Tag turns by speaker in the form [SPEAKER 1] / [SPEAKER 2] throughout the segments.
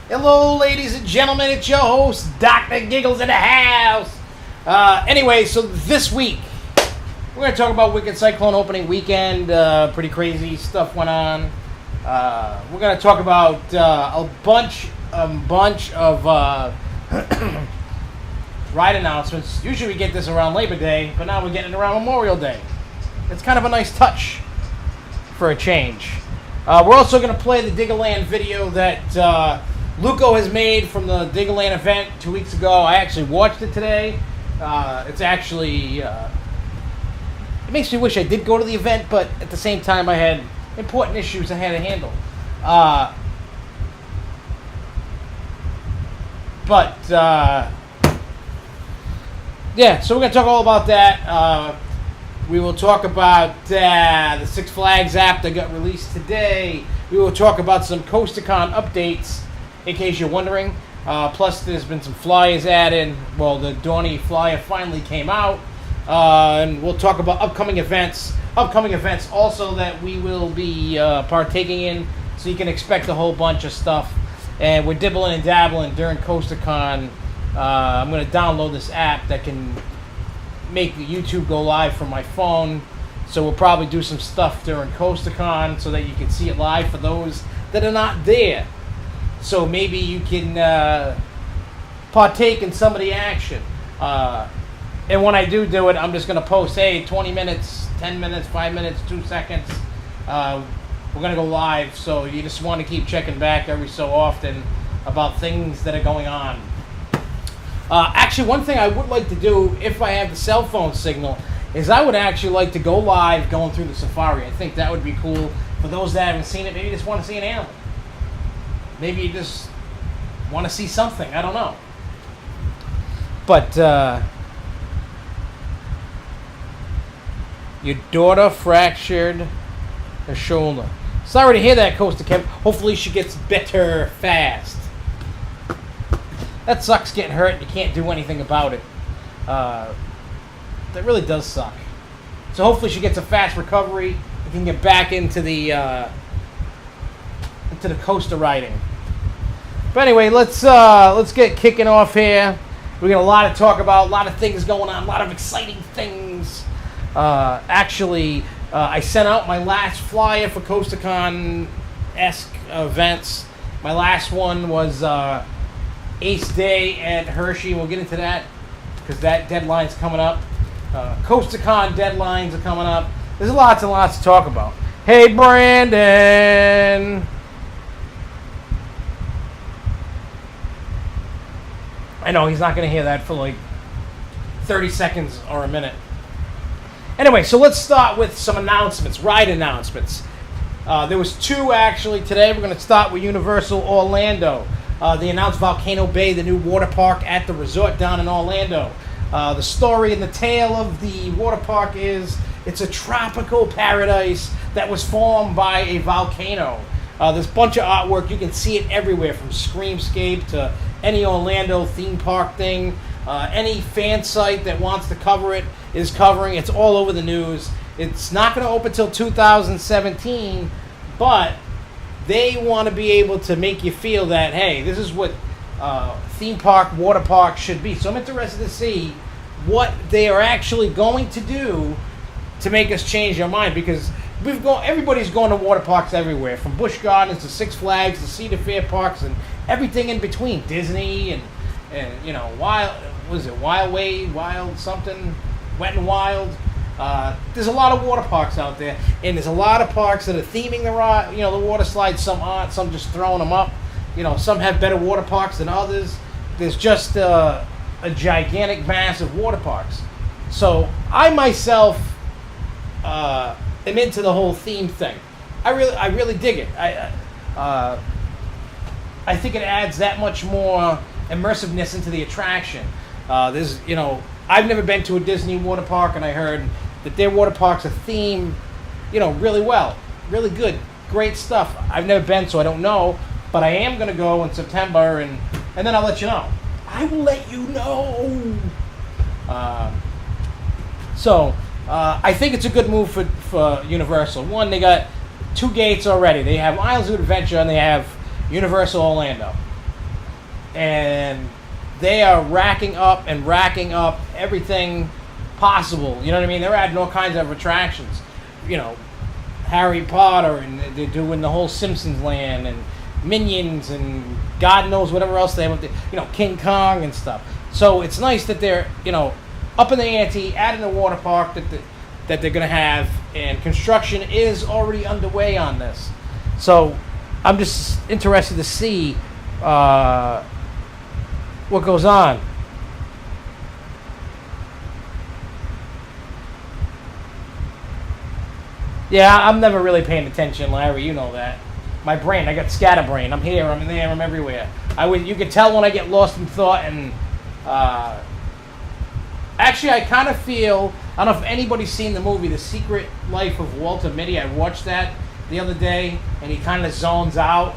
[SPEAKER 1] Hello, ladies and gentlemen, it's your host, Dr. Giggles in the house. Anyway, so this week, we're going to talk about Wicked Cyclone Opening weekend. Pretty crazy stuff went on. We're going to talk about a bunch of ride announcements. Usually we get this around Labor Day, but now we're getting it around Memorial Day. It's kind of a nice touch for a change. We're also going to play the Diggerland video that Luko has made from the Diggerland event 2 weeks ago. I actually watched it today. It's actually... it makes me wish I did go to the event, but at the same time I had important issues I had to handle. Yeah, so we're going to talk all about that. We will talk about the Six Flags app that got released today. We will talk about some CoasterCon updates, in case you're wondering. Plus, there's been some flyers added. Well, the Donny flyer finally came out. And we'll talk about upcoming events. Upcoming events also that we will be partaking in. So you can expect a whole bunch of stuff. And we're dibbling and dabbling during CoasterCon. I'm going to download this app that can make the YouTube go live from my phone. So we'll probably do some stuff during CoasterCon so that you can see it live for those that are not there. So maybe you can partake in some of the action. And when I do it, I'm just going to post, hey, 20 minutes, 10 minutes, 5 minutes, 2 seconds. We're going to go live, so you just want to keep checking back every so often about things that are going on. Actually, one thing I would like to do, if I have the cell phone signal, is I would actually like to go live going through the safari. I think that would be cool. For those that haven't seen it, maybe you just want to see an animal. Maybe you just want to see something. I don't know. But your daughter fractured her shoulder. Sorry to hear that, Coaster Kev. Hopefully she gets better fast. That sucks, getting hurt and you can't do anything about it. That really does suck. So hopefully she gets a fast recovery and can get back into the coaster riding. But anyway, let's get kicking off here. We got a lot to talk about, a lot of things going on, a lot of exciting things. Actually, I sent out my last flyer for CoasterCon-esque events. My last one was Ace Day at Hershey. We'll get into that because that deadline's coming up. CoasterCon deadlines are coming up. There's lots and lots to talk about. Hey, Brandon! I know he's not going to hear that for like 30 seconds or a minute. Anyway, so let's start with some announcements, ride announcements. There was two actually today. We're going to start with Universal Orlando. They announced Volcano Bay, the new water park at the resort down in Orlando. The story and the tale of the water park is it's a tropical paradise that was formed by a volcano. There's a bunch of artwork. You can see it everywhere, from Screamscape to any Orlando theme park thing. Any fan site that wants to cover it is covering. It's all over the news. It's not going to open until 2017, but they want to be able to make you feel that, hey, this is what theme park, water park should be. So I'm interested to see what they are actually going to do to make us change our mind, because everybody's going to water parks everywhere, from Busch Gardens to Six Flags to Cedar Fair parks and everything in between. Disney and you know, Wild Wade, Wild something, Wet and Wild. There's a lot of water parks out there, and there's a lot of parks that are theming the water slides. Some aren't, some just throwing them up. You know, some have better water parks than others. There's just a gigantic mass of water parks. So I myself am into the whole theme thing. I really dig it. I think it adds that much more immersiveness into the attraction. I've never been to a Disney water park, and I heard that their water parks are themed, really well, really good, great stuff. I've never been, so I don't know, but I am going to go in September, and then I'll let you know. I will let you know. I think it's a good move for Universal. One, they got two gates already. They have Islands of Adventure and they have Universal Orlando. And they are racking up everything possible. You know what I mean? They're adding all kinds of attractions. You know, Harry Potter, and they're doing the whole Simpsons land and Minions and God knows whatever else they have. You know, King Kong and stuff. So it's nice that they're, you know, up in the ante, adding a water park that they're going to have, and construction is already underway on this. So I'm just interested to see what goes on. Yeah, I'm never really paying attention, Larry. You know that. My brain, I got scatterbrain. I'm here, I'm there, I'm everywhere. You could tell when I get lost in thought, and actually, I kind of feel, I don't know if anybody's seen the movie The Secret Life of Walter Mitty. I watched that the other day, and he kind of zones out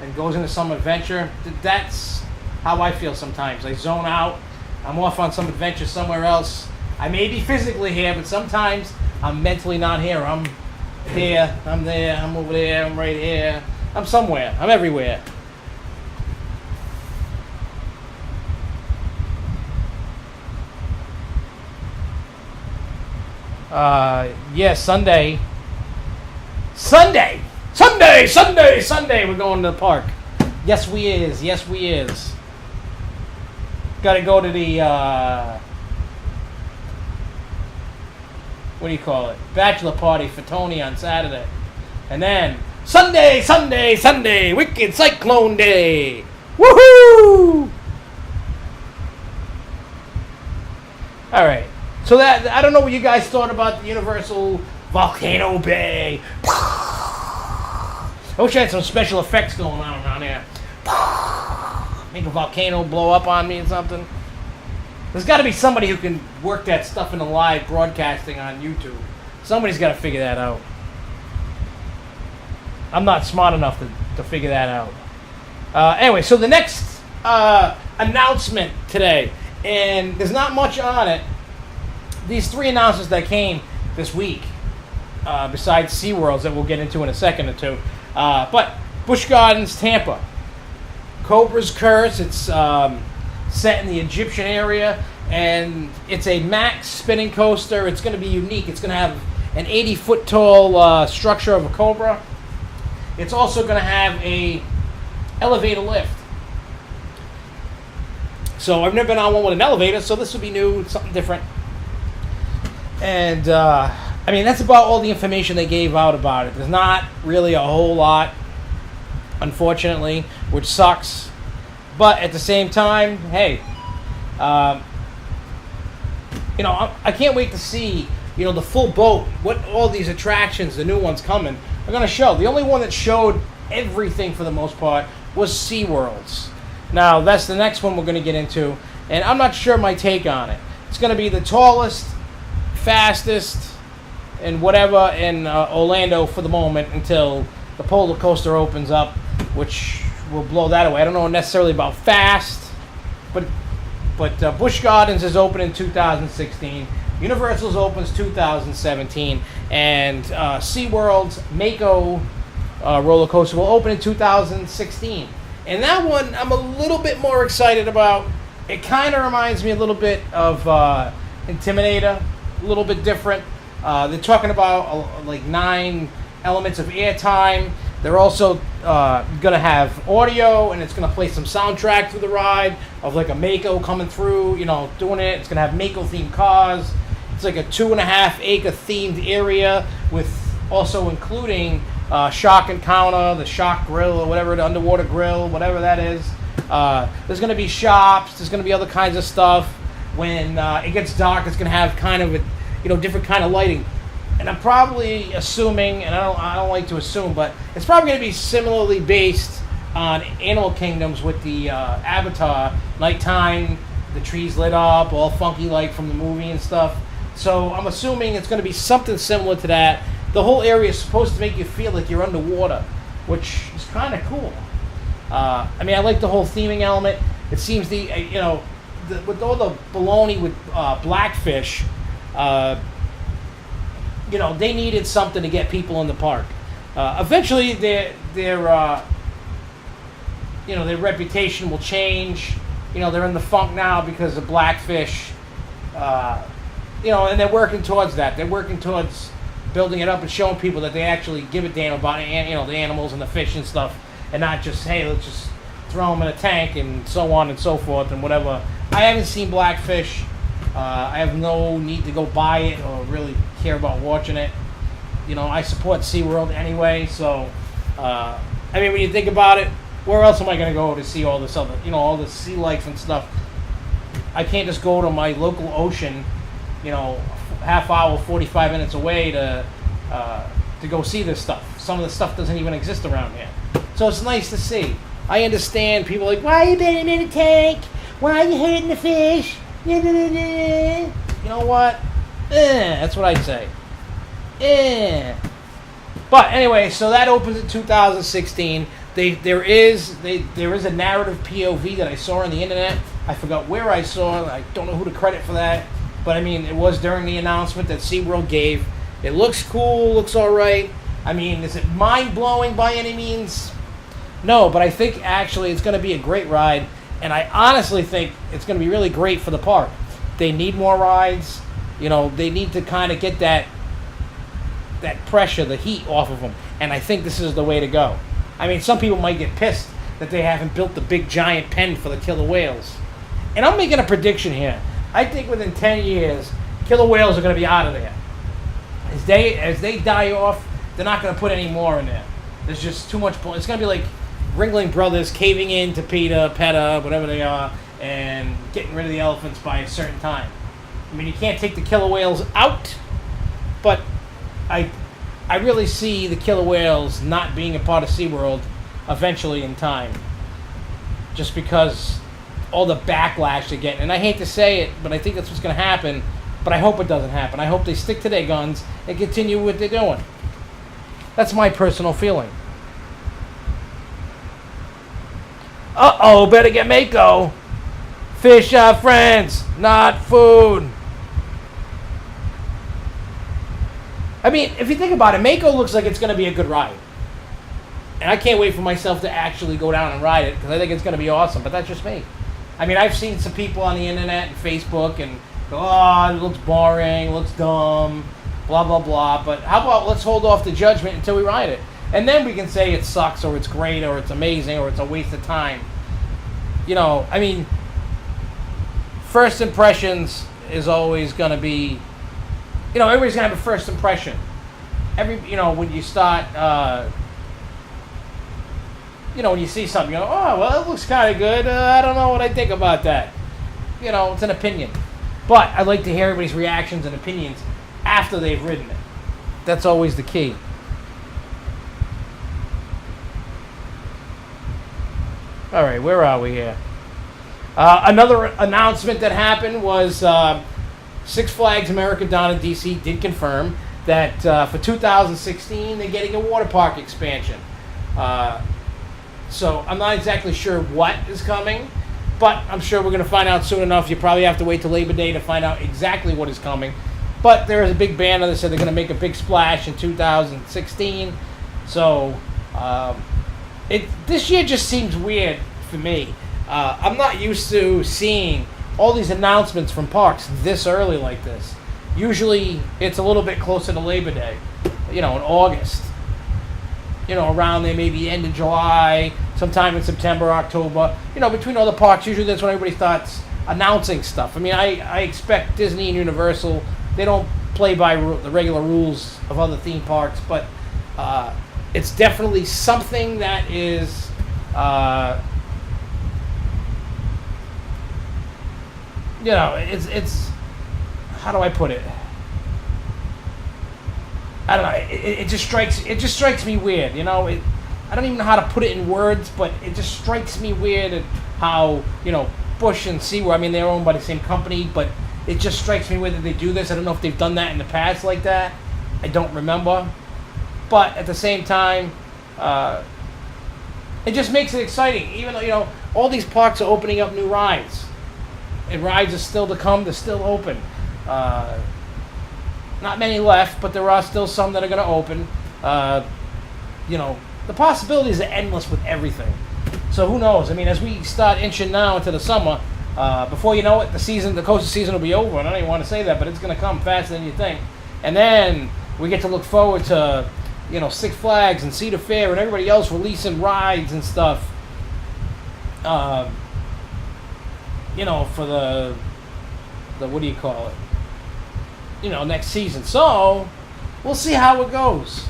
[SPEAKER 1] and goes into some adventure. That's how I feel sometimes. I zone out. I'm off on some adventure somewhere else. I may be physically here, but sometimes I'm mentally not here. I'm here, I'm there, I'm over there, I'm right here. I'm somewhere. I'm everywhere. Yeah, Sunday. We're going to the park. Yes, we is. Got to go to the what do you call it? Bachelor party for Tony on Saturday, and then Sunday, Wicked Cyclone Day. Woohoo! All right. So that, I don't know what you guys thought about the Universal Volcano Bay. I wish I had some special effects going on around here. Make a volcano blow up on me or something. There's got to be somebody who can work that stuff in the live broadcasting on YouTube. Somebody's got to figure that out. I'm not smart enough to figure that out. Anyway, so the next announcement today, and there's not much on it. These three announcements that came this week, besides Seaworlds that we'll get into in a second or two. But Busch Gardens, Tampa. Cobra's Curse. It's set in the Egyptian area, and it's a max spinning coaster. It's going to be unique. It's going to have an 80-foot tall structure of a cobra. It's also going to have a elevator lift. So I've never been on one with an elevator, so this will be new, something different. And, I mean, that's about all the information they gave out about it. There's not really a whole lot, unfortunately, which sucks. But at the same time, hey, you know, I can't wait to see, you know, the full boat, what all these attractions, the new ones coming, are going to show. The only one that showed everything for the most part was Seaworld's. Now, that's the next one we're going to get into, and I'm not sure my take on it. It's going to be the tallest, fastest, and whatever in Orlando for the moment until the polar coaster opens up, which will blow that away. I don't know necessarily about fast, but Busch Gardens is open in 2016. Universal's opens 2017, and SeaWorld's Mako roller coaster will open in 2016. And that one I'm a little bit more excited about. It kind of reminds me a little bit of Intimidator, a little bit different. They're talking about like 9 elements of airtime. They're also going to have audio, and it's going to play some soundtrack through the ride of like a Mako coming through, you know, doing it. It's going to have Mako-themed cars. It's like a 2.5-acre themed area with also including Shark Encounter, the Shark Grill, or whatever, the underwater grill, whatever that is. There's going to be shops. There's going to be other kinds of stuff. When it gets dark, it's going to have kind of a, you know, different kind of lighting. And I'm probably assuming, and I don't like to assume, but it's probably going to be similarly based on Animal Kingdoms with the Avatar, nighttime, the trees lit up, all funky like from the movie and stuff. So I'm assuming it's going to be something similar to that. The whole area is supposed to make you feel like you're underwater, which is kind of cool. I mean, I like the whole theming element. It seems with all the baloney with Blackfish, you know, they needed something to get people in the park. Eventually, their reputation will change. They're in the funk now because of Blackfish. And they're working towards that. They're working towards building it up and showing people that they actually give a damn about the animals and the fish and stuff, and not just, hey, let's just throw them in a tank and so on and so forth and whatever. I haven't seen Blackfish. I have no need to go buy it or really care about watching it. I support Seaworld anyway, so when you think about it, where else am I going to go to see all this other, all the sea life and stuff? I can't just go to my local ocean, half hour, 45 minutes away to go see this stuff. Some of the stuff doesn't even exist around here. So it's nice to see. I understand people are like, why are you putting them in a tank? Why are you hurting the fish? You know what? That's what I'd say. But anyway, so that opens in 2016. There is a narrative POV that I saw on the internet. I forgot where I saw it. I don't know who to credit for that. But it was during the announcement that SeaWorld gave. It looks cool, looks all right. Is it mind-blowing by any means? No, but I think actually it's going to be a great ride. And I honestly think it's going to be really great for the park. They need more rides. They need to kind of get that pressure, the heat off of them. And I think this is the way to go. Some people might get pissed that they haven't built the big giant pen for the killer whales. And I'm making a prediction here. I think within 10 years, killer whales are going to be out of there. As they die off, they're not going to put any more in there. There's just too much. It's going to be like Ringling Brothers caving in to PETA, whatever they are, and getting rid of the elephants by a certain time. You can't take the killer whales out, but I really see the killer whales not being a part of SeaWorld eventually in time. Just because all the backlash they're getting. And I hate to say it, but I think that's what's going to happen. But I hope it doesn't happen. I hope they stick to their guns and continue what they're doing. That's my personal feeling. Uh-oh, better get Mako. Fish are friends, not food. If you think about it, Mako looks like it's going to be a good ride. And I can't wait for myself to actually go down and ride it, because I think it's going to be awesome. But that's just me. I've seen some people on the internet and Facebook and go, oh, it looks boring, looks dumb, blah, blah, blah. But how about let's hold off the judgment until we ride it. And then we can say it sucks, or it's great, or it's amazing, or it's a waste of time. First impressions is always going to be, everybody's going to have a first impression. When you start, when you see something, you go, oh, well, it looks kind of good. I don't know what I think about that. It's an opinion. But I'd like to hear everybody's reactions and opinions after they've ridden it. That's always the key. All right, where are we here? Another announcement that happened was Six Flags America down in D.C. did confirm that for 2016 they're getting a water park expansion. So I'm not exactly sure what is coming, but I'm sure we're going to find out soon enough. You probably have to wait till Labor Day to find out exactly what is coming. But there is a big banner that said they're going to make a big splash in 2016. So this year just seems weird for me. I'm not used to seeing all these announcements from parks this early like this. Usually it's a little bit closer to Labor Day, in August. Around there, maybe end of July, sometime in September, October. Between all the parks, usually that's when everybody starts announcing stuff. I expect Disney and Universal, they don't play by the regular rules of other theme parks, but it's definitely something that is it's how do I put it? I don't know. It just strikes me weird. I don't even know how to put it in words, but it just strikes me weird at how Busch and SeaWorld. They're owned by the same company, but it just strikes me weird that they do this. I don't know if they've done that in the past like that. I don't remember, but at the same time, it just makes it exciting. Even though all these parks are opening up new rides, and rides are still to come. They're still open. Not many left, but there are still some that are going to open. the possibilities are endless with everything. So who knows? I mean, as we start inching now into the summer, before you know it, the coaster season will be over. And I don't even want to say that, but it's going to come faster than you think. And then we get to look forward to, Six Flags and Cedar Fair and everybody else releasing rides and stuff. For the what do you call it? Next season. So we'll see how it goes.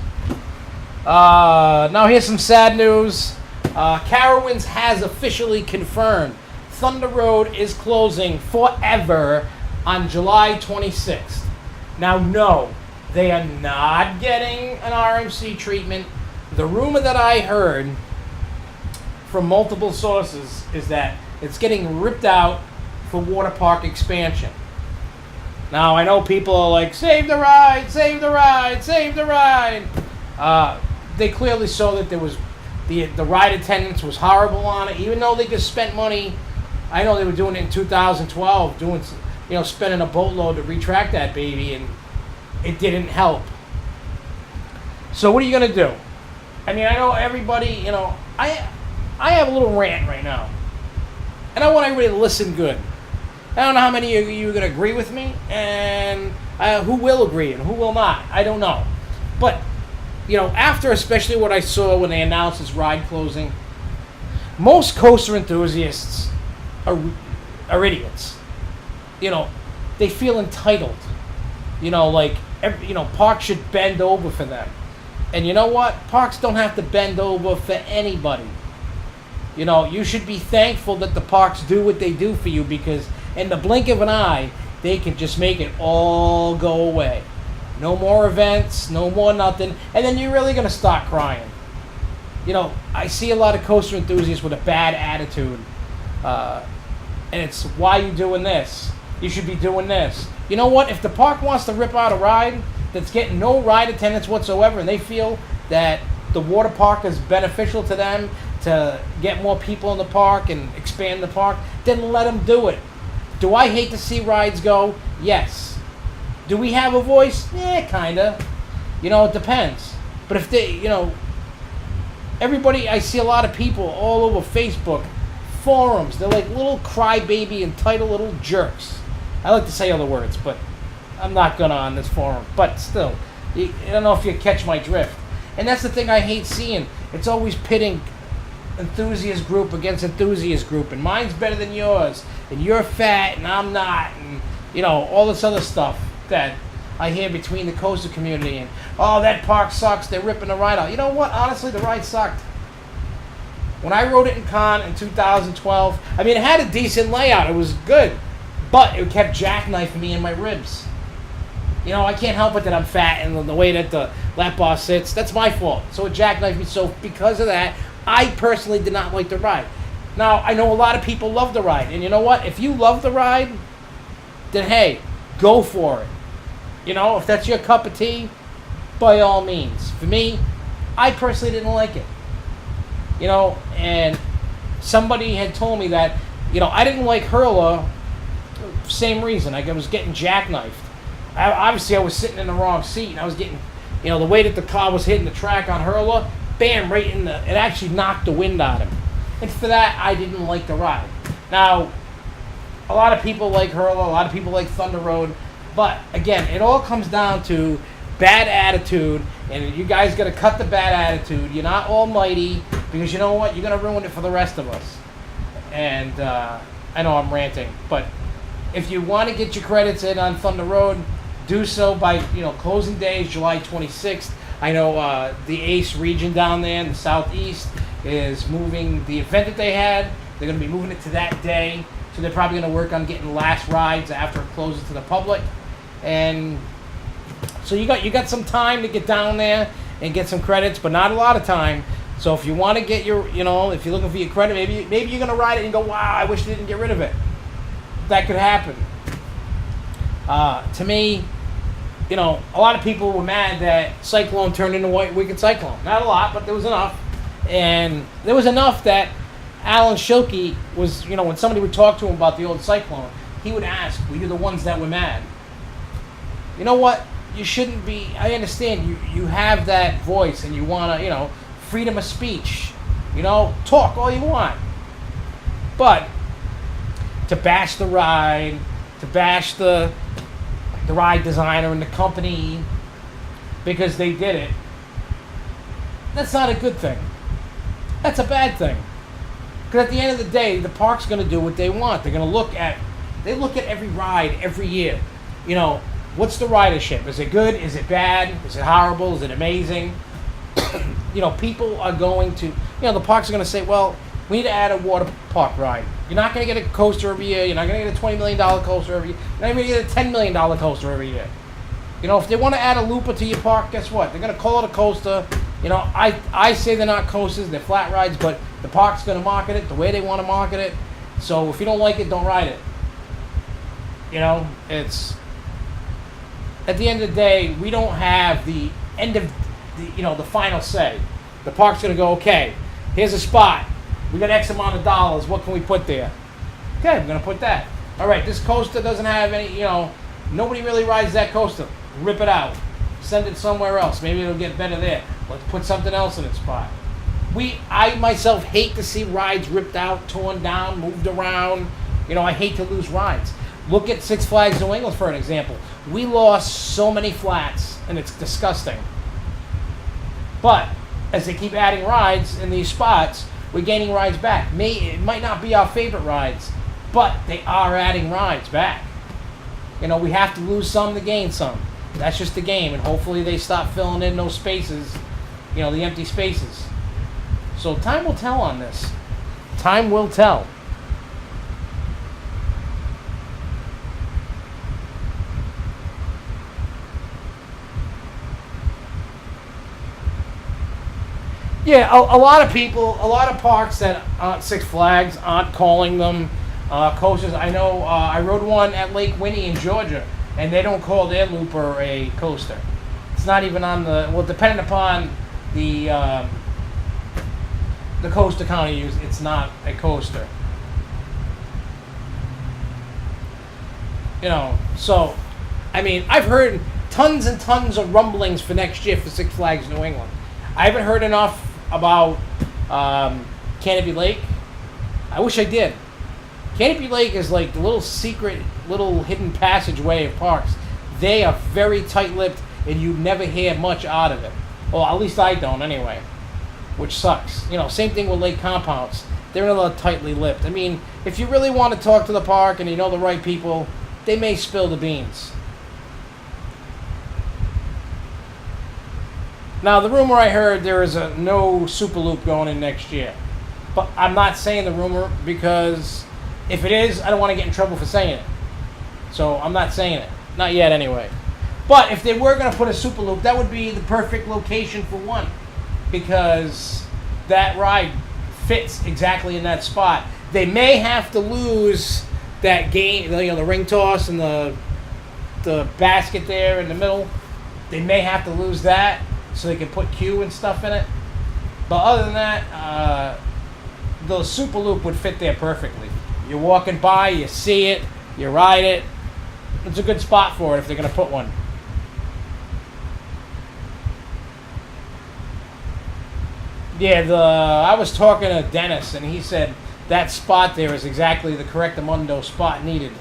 [SPEAKER 1] Now here's some sad news. Carowinds has officially confirmed Thunder Road is closing forever on July 26th. Now, no, they are not getting an RMC treatment. The rumor that I heard from multiple sources is that it's getting ripped out for water park expansion. Now, I know people are like, save the ride, save the ride, save the ride. They clearly saw that there was the ride attendance was horrible on it, even though they just spent money. I know they were doing it in 2012, spending a boatload to retract that baby, and it didn't help. So what are you going to do? I mean, I know everybody, I have a little rant right now, and I want everybody to listen good. I don't know how many of you are going to agree with me, and who will agree and who will not. I don't know. But, after especially what I saw when they announced this ride closing, most coaster enthusiasts are idiots. They feel entitled. Parks should bend over for them. And you know what? Parks don't have to bend over for anybody. You should be thankful that the parks do what they do for you, because in the blink of an eye, they can just make it all go away. No more events, no more nothing, and then you're really going to start crying. I see a lot of coaster enthusiasts with a bad attitude. And it's, why are you doing this? You should be doing this. You know what? If the park wants to rip out a ride that's getting no ride attendance whatsoever, and they feel that the water park is beneficial to them to get more people in the park and expand the park, then let them do it. Do I hate to see rides go? Yes. Do we have a voice? Yeah, kind of. It depends. But if they, everybody, I see a lot of people all over Facebook, forums, they're like little crybaby, entitled little jerks. I like to say other words, but I'm not gonna on this forum. But still, I don't know if you catch my drift. And that's the thing I hate seeing. It's always pitting enthusiast group against enthusiast group, and mine's better than yours, and you're fat and I'm not, and all this other stuff that I hear between the coaster community. And that park sucks, they're ripping the ride out. You know what? Honestly, the ride sucked. When I rode it in Con in 2012, I mean, it had a decent layout. It was good, but it kept jackknifing me in my ribs. I can't help it that I'm fat, and the way that the lap bar sits, that's my fault. So it jackknifed me. So because of that, I personally did not like the ride. Now, I know a lot of people love the ride, and you know what? If you love the ride, then hey, go for it. If that's your cup of tea, by all means. For me, I personally didn't like it. And somebody had told me that, I didn't like Hurler, same reason. I was getting jackknifed. Obviously, I was sitting in the wrong seat, and I was getting, the way that the car was hitting the track on Hurler, bam, right in it actually knocked the wind out of him. And for that, I didn't like the ride. Now, a lot of people like Hurler, a lot of people like Thunder Road, but again, it all comes down to bad attitude, and you guys got to cut the bad attitude. You're not almighty, because you know what? You're going to ruin it for the rest of us. And I know I'm ranting, but if you want to get your credits in on Thunder Road, do so by, closing day is July 26th. I know the ACE region down there in the southeast is moving the event that they had. They're going to be moving it to that day. So they're probably going to work on getting last rides after it closes to the public. And so you got some time to get down there and get some credits, but not a lot of time. So if you want to get your, if you're looking for your credit, maybe you're going to ride it and go, wow, I wish they didn't get rid of it. That could happen. To me, a lot of people were mad that Cyclone turned into Wicked Cyclone. Not a lot, but there was enough. And there was enough that Alan Schilke was, when somebody would talk to him about the old Cyclone, he would ask, were you the ones that were mad? You know what? You shouldn't be. I understand you have that voice and you want to, freedom of speech. You know, talk all you want. But to bash the ride, to bash the ride designer and the company because they did it, that's not a good thing. That's a bad thing. Because at the end of the day, the park's going to do what they want. They're going to look at every ride every year. You know, what's the ridership? Is it good? Is it bad? Is it horrible? Is it amazing? You know, people are going to, the parks are going to say, well, we need to add a water park ride. You're not going to get a coaster every year. You're not going to get a $20 million coaster every year. You're not even going to get a $10 million coaster every year. You know, if they want to add a looper to your park, guess what? They're going to call it a coaster. You know, I say they're not coasters, they're flat rides, but the park's going to market it the way they want to market it. So if you don't like it, don't ride it. You know, it's, at the end of the day, we don't have the end of the final say. The park's going to go, okay, here's a spot. We got X amount of dollars. What can we put there? Okay, we're going to put that. All right, this coaster doesn't have any, nobody really rides that coaster. Rip it out. Send it somewhere else. Maybe it'll get better there. Let's put something else in its spot. I myself hate to see rides ripped out, torn down, moved around. I hate to lose rides. Look at Six Flags New England for an example. We lost so many flats, and it's disgusting. But as they keep adding rides in these spots, we're gaining rides back. It might not be our favorite rides, but they are adding rides back. We have to lose some to gain some. That's just the game, and hopefully they stop filling in those spaces, the empty spaces. So time will tell on this. Time will tell. Yeah, a lot of people, a lot of parks that aren't Six Flags aren't calling them coasters. I know I rode one at Lake Winnie in Georgia, and they don't call their looper a coaster. It's not even on depending upon the coaster count you use, it's not a coaster. So, I mean, I've heard tons and tons of rumblings for next year for Six Flags New England. I haven't heard enough about Canopy Lake. I wish I did. Canopy Lake is like the little secret, little hidden passageway of parks. They are very tight-lipped, and you never hear much out of it. Well, at least I don't anyway, which sucks. Same thing with lake compounds. They're a little tightly lipped. I mean, if you really want to talk to the park and you know the right people, they may spill the beans. Now, the rumor I heard, there is no Super Loop going in next year. But I'm not saying the rumor because if it is, I don't want to get in trouble for saying it. So I'm not saying it. Not yet, anyway. But if they were going to put a Super Loop, that would be the perfect location for one. Because that ride fits exactly in that spot. They may have to lose that game, the ring toss and the basket there in the middle. They may have to lose that so they can put Q and stuff in it. But other than that, the Super Loop would fit there perfectly. You're walking by, you see it, you ride it. It's a good spot for it if they're going to put one. Yeah, I was talking to Dennis, and he said that spot there is exactly the correct Amundo spot needed.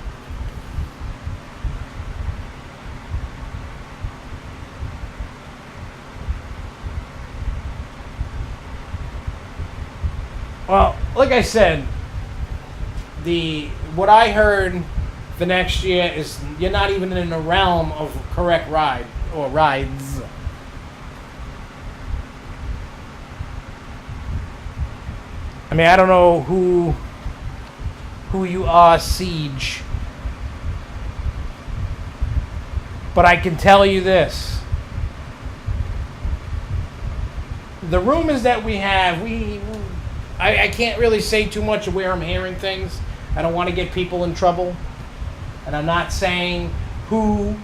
[SPEAKER 1] Well, like I said, what I heard for next year is you're not even in the realm of correct ride or rides. I mean, I don't know who you are, Siege, but I can tell you this. The rumors that we have, I can't really say too much of where I'm hearing things. I don't want to get people in trouble. And I'm not saying who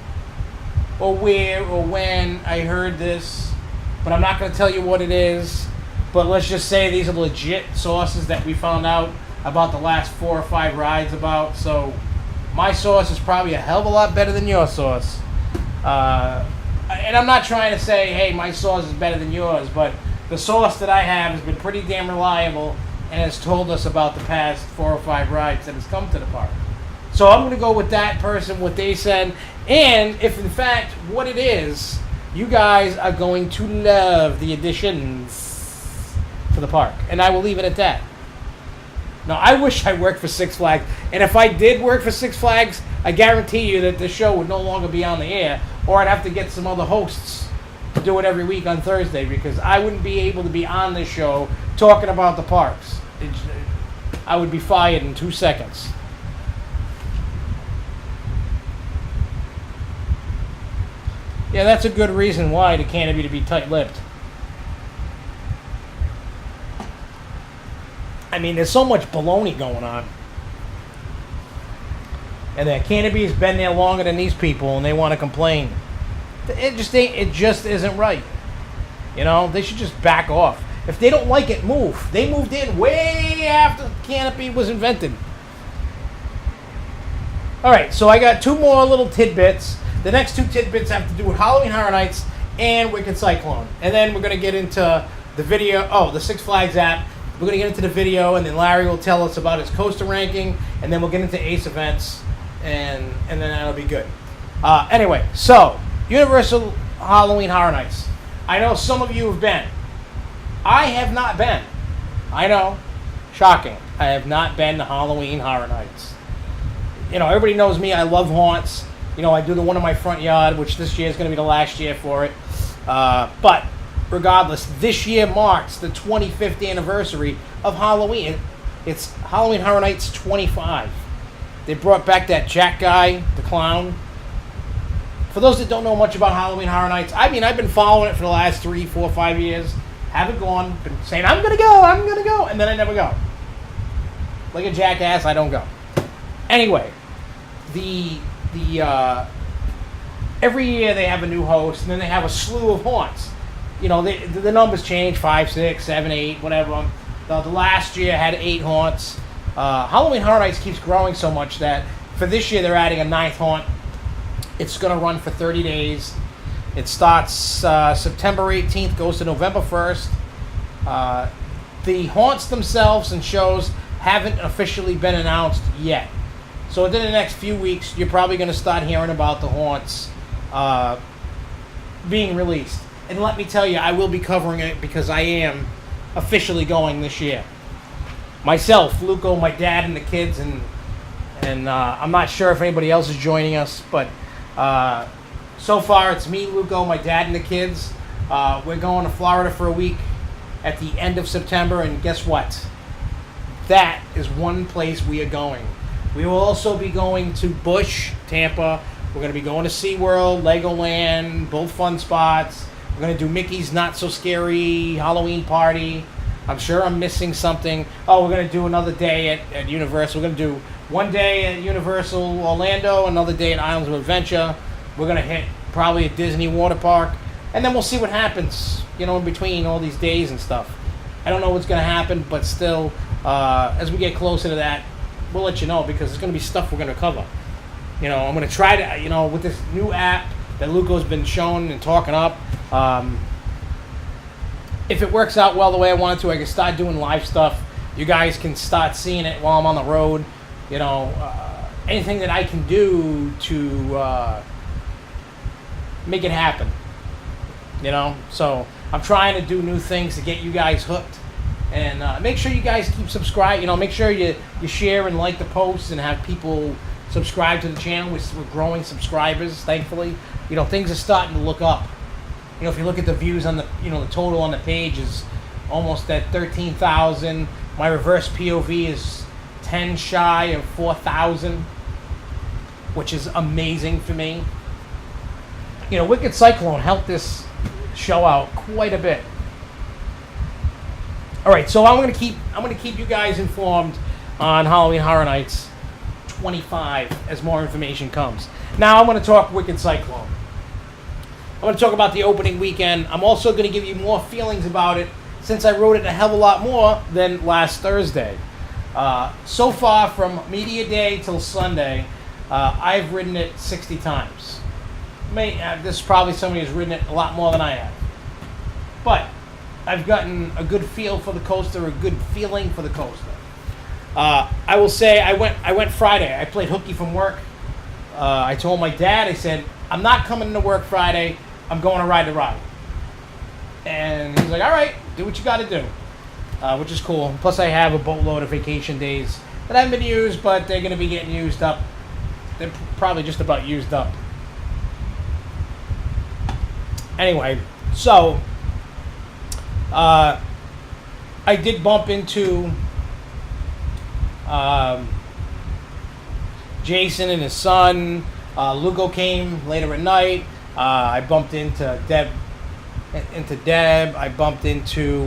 [SPEAKER 1] or where or when I heard this. But I'm not going to tell you what it is. But let's just say these are legit sources that we found out about the last 4 or 5 rides about. So my source is probably a hell of a lot better than your source. And I'm not trying to say, hey, my source is better than yours. But the source that I have has been pretty damn reliable and has told us about the past 4 or 5 rides that has come to the park. So I'm going to go with that person, what they said, and if in fact what it is, you guys are going to love the additions to the park. And I will leave it at that. Now, I wish I worked for Six Flags, and if I did work for Six Flags, I guarantee you that the show would no longer be on the air, or I'd have to get some other hosts to do it every week on Thursday, because I wouldn't be able to be on this show talking about the parks. I would be fired in 2 seconds. Yeah, that's a good reason why the canopy to be tight-lipped. I mean, there's so much baloney going on. And that canopy has been there longer than these people, and they want to complain. It just isn't right. You know, they should just back off. If they don't like it, move. They moved in way after the canopy was invented. All right, so I got 2 more little tidbits. The next 2 tidbits have to do with Halloween Horror Nights and Wicked Cyclone. And then we're going to get into the video, the Six Flags app. We're going to get into the video, and then Larry will tell us about his coaster ranking, and then we'll get into Ace events, and then that'll be good. Anyway, so, Universal Halloween Horror Nights. I know some of you have been. I have not been. I know. Shocking. I have not been to Halloween Horror Nights. You know, everybody knows me. I love haunts. You know, I do the one in my front yard, which this year is going to be the last year for it. But regardless, this year marks the 25th anniversary of Halloween. It's Halloween Horror Nights 25. They brought back that Jack guy, the clown. For those that don't know much about Halloween Horror Nights, I mean, I've been following it for the last 3, 4, 5 years. Haven't gone. Been saying, I'm going to go, and then I never go. Like a jackass, I don't go. Anyway, every year they have a new host, and then they have a slew of haunts. You know, the numbers change, 5, 6, 7, 8, whatever. The last year had 8 haunts. Halloween Horror Nights keeps growing so much that for this year they're adding a 9th haunt. It's going to run for 30 days. It starts September 18th, goes to November 1st. The haunts themselves and shows haven't officially been announced yet. So within the next few weeks, you're probably going to start hearing about the haunts being released. And let me tell you, I will be covering it because I am officially going this year. Myself, Luko, my dad, and the kids, and I'm not sure if anybody else is joining us, but so far it's me, Luko, my dad, and the kids. We're going to Florida for a week at the end of September, and guess what? That is one place we are going. We will also be going to Busch, Tampa. We're going to be going to SeaWorld, Legoland, both fun spots. We're going to do Mickey's Not So Scary Halloween Party. I'm sure I'm missing something. Oh, we're going to do another day at Universal. We're going to do one day at Universal Orlando, another day at Islands of Adventure. We're going to hit probably a Disney water park. And then we'll see what happens, you know, in between all these days and stuff. I don't know what's going to happen, but still, as we get closer to that, we'll let you know, because there's going to be stuff we're going to cover. You know, I'm going to try to, you know, with this new app that Luko's been showing and talking up, if it works out well the way I want it to, I can start doing live stuff. You guys can start seeing it while I'm on the road. You know, anything that I can do to make it happen. You know, so I'm trying to do new things to get you guys hooked. And make sure you guys keep subscribing. You know, make sure you share and like the posts and have people subscribe to the channel. We're growing subscribers, thankfully. You know, things are starting to look up. You know, if you look at the views on the, you know, the total on the page is almost at 13,000. My reverse POV is 10 shy of 4,000, which is amazing for me. You know, Wicked Cyclone helped this show out quite a bit. All right, so I'm gonna keep you guys informed on Halloween Horror Nights 25 as more information comes. Now I'm gonna talk Wicked Cyclone. I'm gonna talk about the opening weekend. I'm also gonna give you more feelings about it, since I wrote it a hell of a lot more than last Thursday. So far, from media day till Sunday, I've ridden it 60 times. This is probably somebody who's ridden it a lot more than I have. But I've gotten a good feel for the coaster, a good feeling for the coaster. I will say I went Friday. I played hooky from work. I told my dad, I said, I'm not coming to work Friday. I'm going to ride the ride. And he's like, all right, do what you got to do, which is cool. Plus, I have a boatload of vacation days that haven't been used, but they're going to be getting used up. They're probably just about used up. Anyway, so I did bump into Jason and his son. Luko came later at night. I bumped into Deb. I bumped into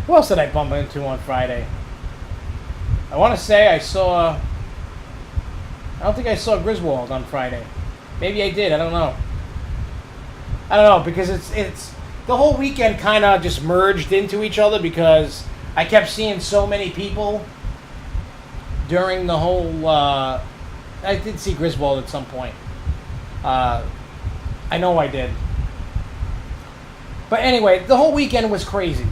[SPEAKER 1] who else did I bump into on Friday? I want to say I don't think I saw Griswold on Friday. Maybe I did. I don't know because it's the whole weekend kind of just merged into each other because I kept seeing so many people during the whole. I did see Griswold at some point. I know I did. But anyway, the whole weekend was crazy.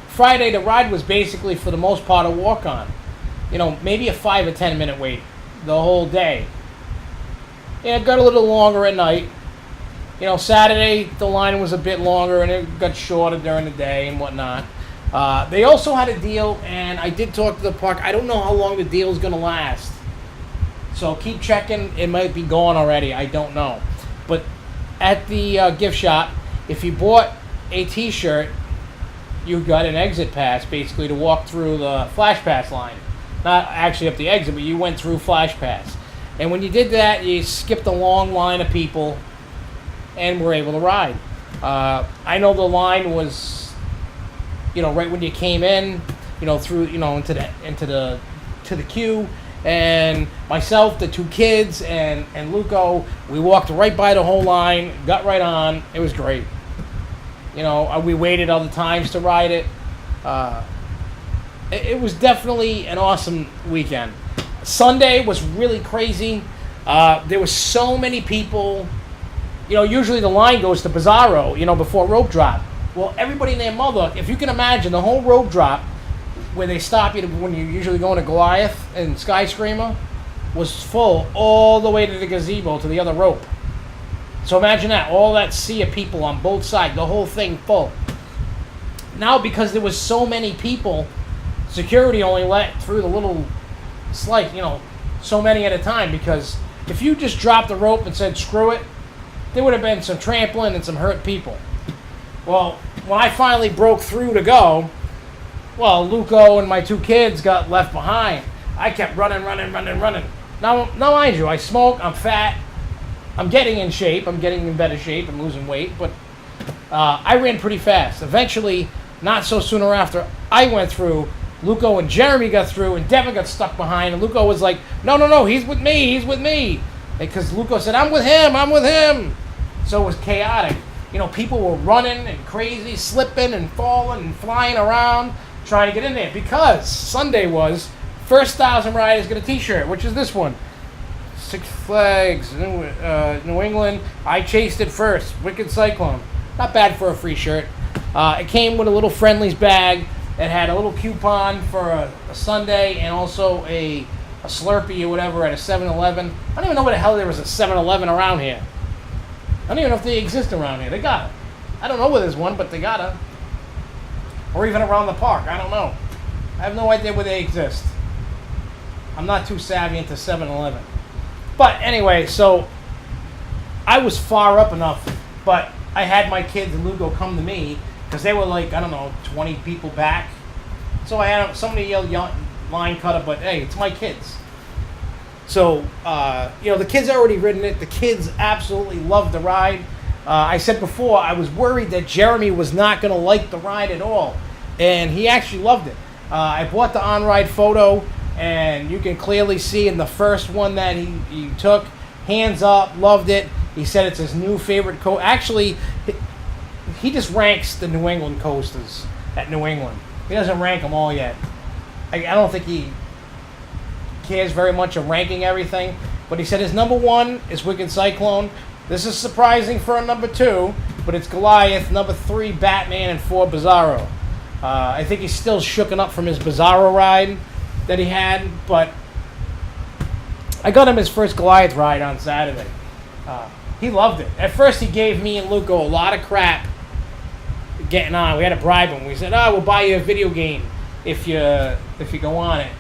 [SPEAKER 1] Friday the ride was basically for the most part a walk-on. Maybe a 5 or 10 minute wait the whole day. It got a little longer at night. Saturday the line was a bit longer and it got shorter during the day and whatnot. They also had a deal, and I did talk to the park. I don't know how long the deal is going to last. So keep checking. It might be gone already. I don't know. But at the gift shop, if you bought a t-shirt, you got an exit pass, basically, to walk through the Flash Pass line. Not actually up the exit, but you went through Flash Pass. And when you did that, you skipped a long line of people and were able to ride. I know the line was, right when you came in, through, into the queue. And myself, the two kids, and Luko, we walked right by the whole line, got right on. It was great. We waited other times to ride it. It was definitely an awesome weekend. Sunday was really crazy. There were so many people. Usually the line goes to Bizarro, before rope drop. Well, everybody and their mother, if you can imagine, the whole rope drop, where they stop you when you're usually going to Goliath and Sky Screamer, was full all the way to the gazebo to the other rope. So imagine that, all that sea of people on both sides, the whole thing full. Now, because there was so many people, security only let through the little slight, so many at a time, because if you just dropped the rope and said, screw it, there would have been some trampling and some hurt people. Well, when I finally broke through to go, Luko and my two kids got left behind. I kept running. Now, mind you, I smoke, I'm fat, I'm getting in shape, I'm getting in better shape, I'm losing weight, but I ran pretty fast. Eventually, not so sooner after I went through, Luko and Jeremy got through, and Devin got stuck behind, and Luko was like, no, he's with me. Because Luko said, I'm with him. So it was chaotic. People were running and crazy, slipping and falling and flying around, trying to get in there. Because Sunday was first 1,000 riders get a t-shirt, which is this one. Six Flags, New England. I chased it first. Wicked Cyclone. Not bad for a free shirt. It came with a little Friendlies bag that had a little coupon for a Sunday and also a Slurpee or whatever at a 7-Eleven. I don't even know where the hell there was a 7-Eleven around here. I don't even know if they exist around here. They got it. I don't know where there's one, but they got it. Or even around the park. I don't know. I have no idea where they exist. I'm not too savvy into 7-Eleven. But anyway, so I was far up enough, but I had my kids and Luko come to me because they were like, 20 people back. So I had somebody yelled line cutter, but hey, it's my kids. So, the kids already ridden it. The kids absolutely loved the ride. I said before, I was worried that Jeremy was not going to like the ride at all. And he actually loved it. I bought the on-ride photo, and you can clearly see in the first one that he took, hands up, loved it. He said it's his new favorite coaster. Actually, he just ranks the New England coasters at New England. He doesn't rank them all yet. I don't think he cares very much of ranking everything, but he said his number one is Wicked Cyclone. This is surprising for a number two, but it's Goliath, number 3 Batman, and 4 Bizarro. I think he's still shooken up from his Bizarro ride that he had, but I got him his first Goliath ride on Saturday. He loved it. At first, he gave me and Luko a lot of crap getting on. We had to bribe him. We said, we'll buy you a video game if you go on it.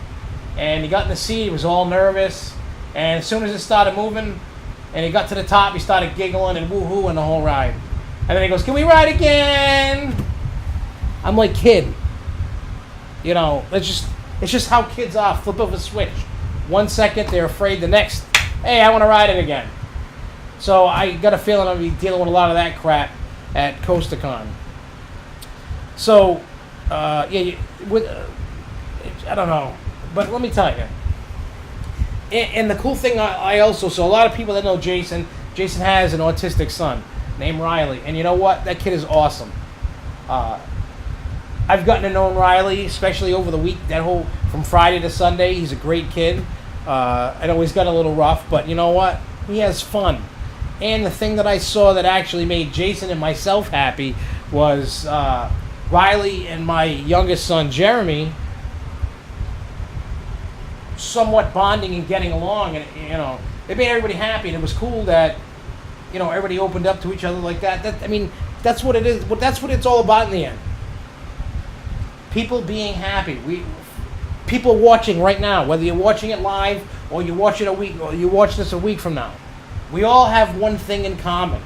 [SPEAKER 1] And he got in the seat. He was all nervous. And as soon as it started moving and he got to the top, he started giggling and woohooing the whole ride. And then he goes, "Can we ride again?" I'm like, kid. You know, it's just how kids are. Flip of a switch. 1 second, they're afraid. The next, hey, I want to ride it again. So I got a feeling I'll be dealing with a lot of that crap at CoasterCon. So, I don't know. But let me tell you. And the cool thing, I also, so a lot of people that know Jason has an autistic son named Riley. And you know what? That kid is awesome. I've gotten to know Riley, especially over the week, from Friday to Sunday. He's a great kid. I know he's got a little rough, but you know what? He has fun. And the thing that I saw that actually made Jason and myself happy was Riley and my youngest son, Jeremy, somewhat bonding and getting along. And, you know, it made everybody happy. And it was cool that, you know, everybody opened up to each other like that. That's what it is. That's what it's all about in the end. People being happy. People watching right now, whether you're watching it live or you watch this a week from now. We all have one thing in common.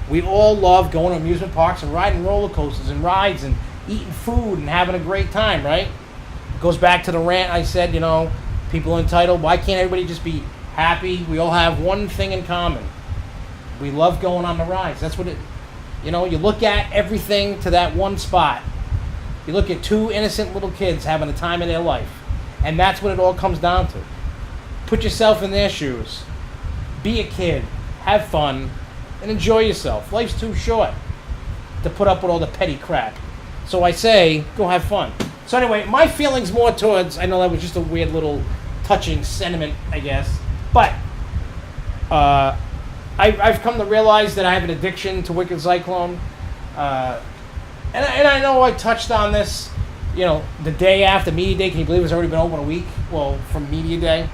[SPEAKER 1] We all love going to amusement parks and riding roller coasters and rides and eating food and having a great time, right? It goes back to the rant I said, you know, people are entitled. Why can't everybody just be happy? We all have one thing in common. We love going on the rides. That's what it, you know, you look at everything to that one spot. You look at 2 innocent little kids having the time of their life. And that's what it all comes down to. Put yourself in their shoes. Be a kid. Have fun. And enjoy yourself. Life's too short to put up with all the petty crap. So I say, go have fun. So anyway, my feelings more towards, I know that was just a weird little touching sentiment, I guess. But I've come to realize that I have an addiction to Wicked Cyclone. And I know I touched on this, you know, the day after Media Day. Can you believe it's already been open a week? Well, from Media Day.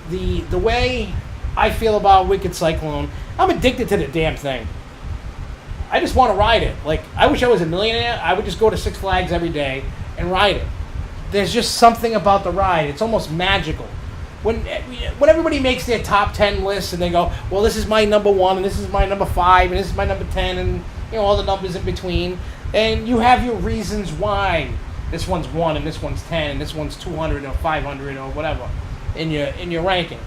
[SPEAKER 1] The way I feel about Wicked Cyclone, I'm addicted to the damn thing. I just want to ride it. Like, I wish I was a millionaire. I would just go to Six Flags every day and ride it. There's just something about the ride. It's almost magical. When everybody makes their top 10 lists and they go, well, this is my number 1 and this is my number 5 and this is my number 10 and, you know, all the numbers in between, and you have your reasons why this one's 1 and this one's 10 and this one's 200 or 500 or whatever in your ranking.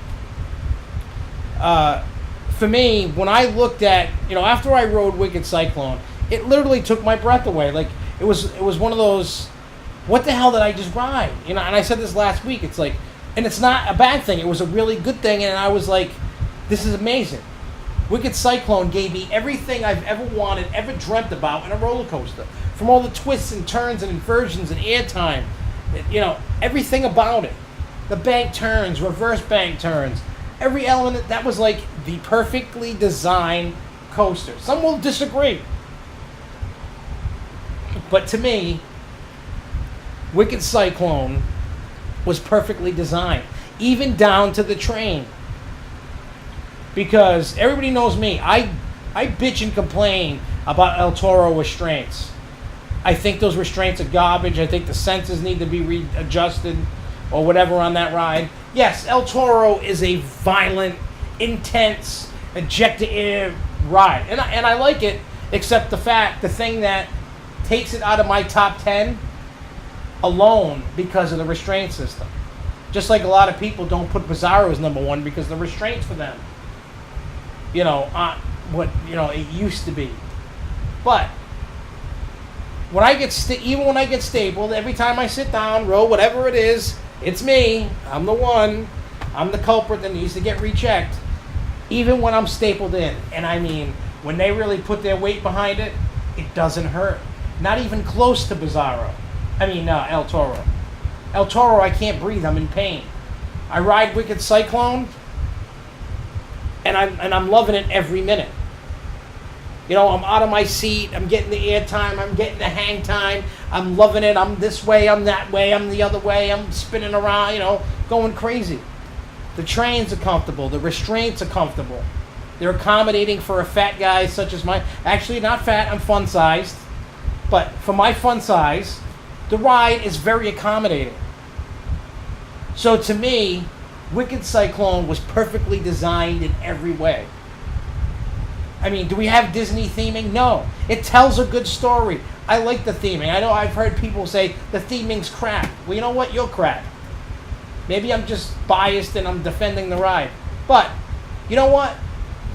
[SPEAKER 1] For me, when I looked at, you know, after I rode Wicked Cyclone, it literally took my breath away. Like, it was one of those, what the hell did I just ride? You know, and I said this last week. It's like, and it's not a bad thing. It was a really good thing, and I was like, this is amazing. Wicked Cyclone gave me everything I've ever wanted, ever dreamt about in a roller coaster. From all the twists and turns and inversions and airtime, you know, everything about it. The bank turns, reverse bank turns, every element, that was like the perfectly designed coaster. Some will disagree. But to me, Wicked Cyclone was perfectly designed, even down to the train. Because everybody knows me, I bitch and complain about El Toro restraints. I think those restraints are garbage. I think the sensors need to be readjusted or whatever on that ride. Yes, El Toro is a violent, intense, ejector air ride. And I like it, except the thing that takes it out of my top 10 alone because of the restraint system. Just like a lot of people don't put Bizarro as number 1 because the restraints for them, you know, aren't what, you know, it used to be. But when I get even when I get stapled, every time I sit down, row, whatever it is, it's me. I'm the one. I'm the culprit that needs to get rechecked. Even when I'm stapled in. And I mean, when they really put their weight behind it, it doesn't hurt. Not even close to Bizarro. I mean, El Toro. El Toro, I can't breathe. I'm in pain. I ride Wicked Cyclone. and I'm loving it every minute. You know, I'm out of my seat. I'm getting the air time. I'm getting the hang time. I'm loving it. I'm this way. I'm that way. I'm the other way. I'm spinning around, you know, going crazy. The trains are comfortable. The restraints are comfortable. They're accommodating for a fat guy such as actually not fat, I'm fun sized. But for my fun size, the ride is very accommodating. So to me, Wicked Cyclone was perfectly designed in every way. I mean, do we have Disney theming? No. It tells a good story. I like the theming. I know I've heard people say the theming's crap. Well, you know what? You're crap. Maybe I'm just biased and I'm defending the ride. But, you know what?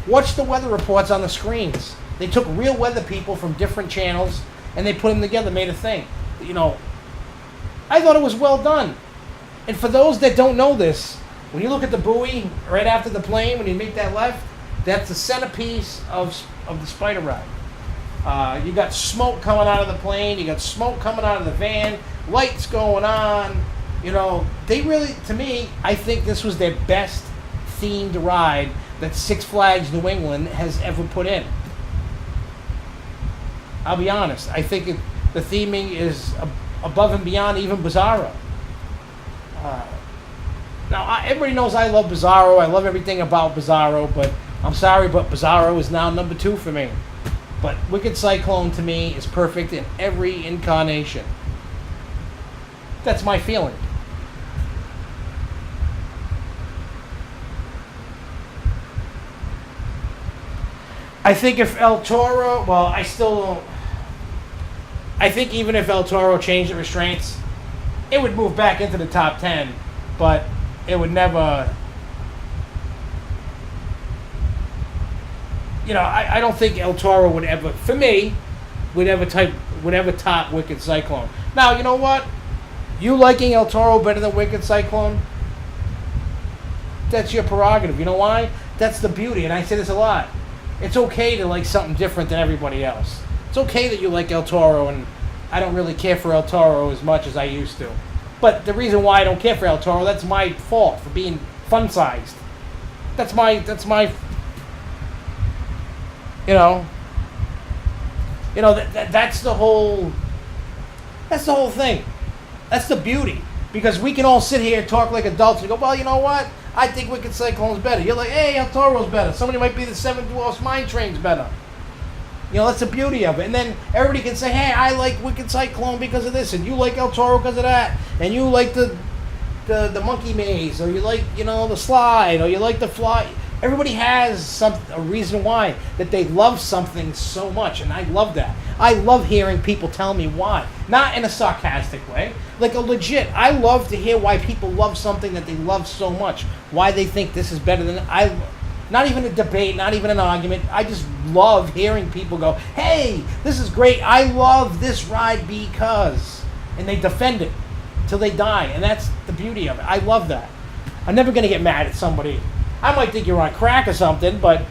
[SPEAKER 1] Watch the weather reports on the screens. They took real weather people from different channels and they put them together, made a thing. You know, I thought it was well done. And for those that don't know this, when you look at the buoy right after the plane, when you make that left, that's the centerpiece of the spider ride. You got smoke coming out of the plane. You got smoke coming out of the van. Lights going on. You know, they really, to me, I think this was their best themed ride that Six Flags New England has ever put in. I'll be honest. I think the theming is above and beyond even Bizarro. Now, everybody knows I love Bizarro. I love everything about Bizarro, but I'm sorry, but Bizarro is now number 2 for me. But Wicked Cyclone, to me, is perfect in every incarnation. That's my feeling. I think if El Toro, well, I still don't. I think even if El Toro changed the restraints, it would move back into the top 10, but it would never. You know, I don't think El Toro would ever, for me, would ever top Wicked Cyclone. Now, you know what? You liking El Toro better than Wicked Cyclone? That's your prerogative. You know why? That's the beauty, and I say this a lot. It's okay to like something different than everybody else. It's okay that you like El Toro, and I don't really care for El Toro as much as I used to. But the reason why I don't care for El Toro, that's my fault for being fun-sized. That's my you know, that's the whole thing. That's the beauty. Because we can all sit here and talk like adults and go, well, you know what? I think Wicked Cyclone's better. You're like, hey, El Toro's better. Somebody might be the Seven Dwarfs Mine Train's better. You know, that's the beauty of it. And then everybody can say, hey, I like Wicked Cyclone because of this, and you like El Toro because of that, and you like the monkey maze, or you like, you know, the slide, or you like the fly. Everybody has a reason why that they love something so much, and I love that. I love hearing people tell me why. Not in a sarcastic way. Like a legit, I love to hear why people love something that they love so much. Why they think this is better than not even a debate, not even an argument. I just love hearing people go, hey, this is great. I love this ride because. And they defend it till they die. And that's the beauty of it. I love that. I'm never going to get mad at somebody. I might think you're on crack or something, but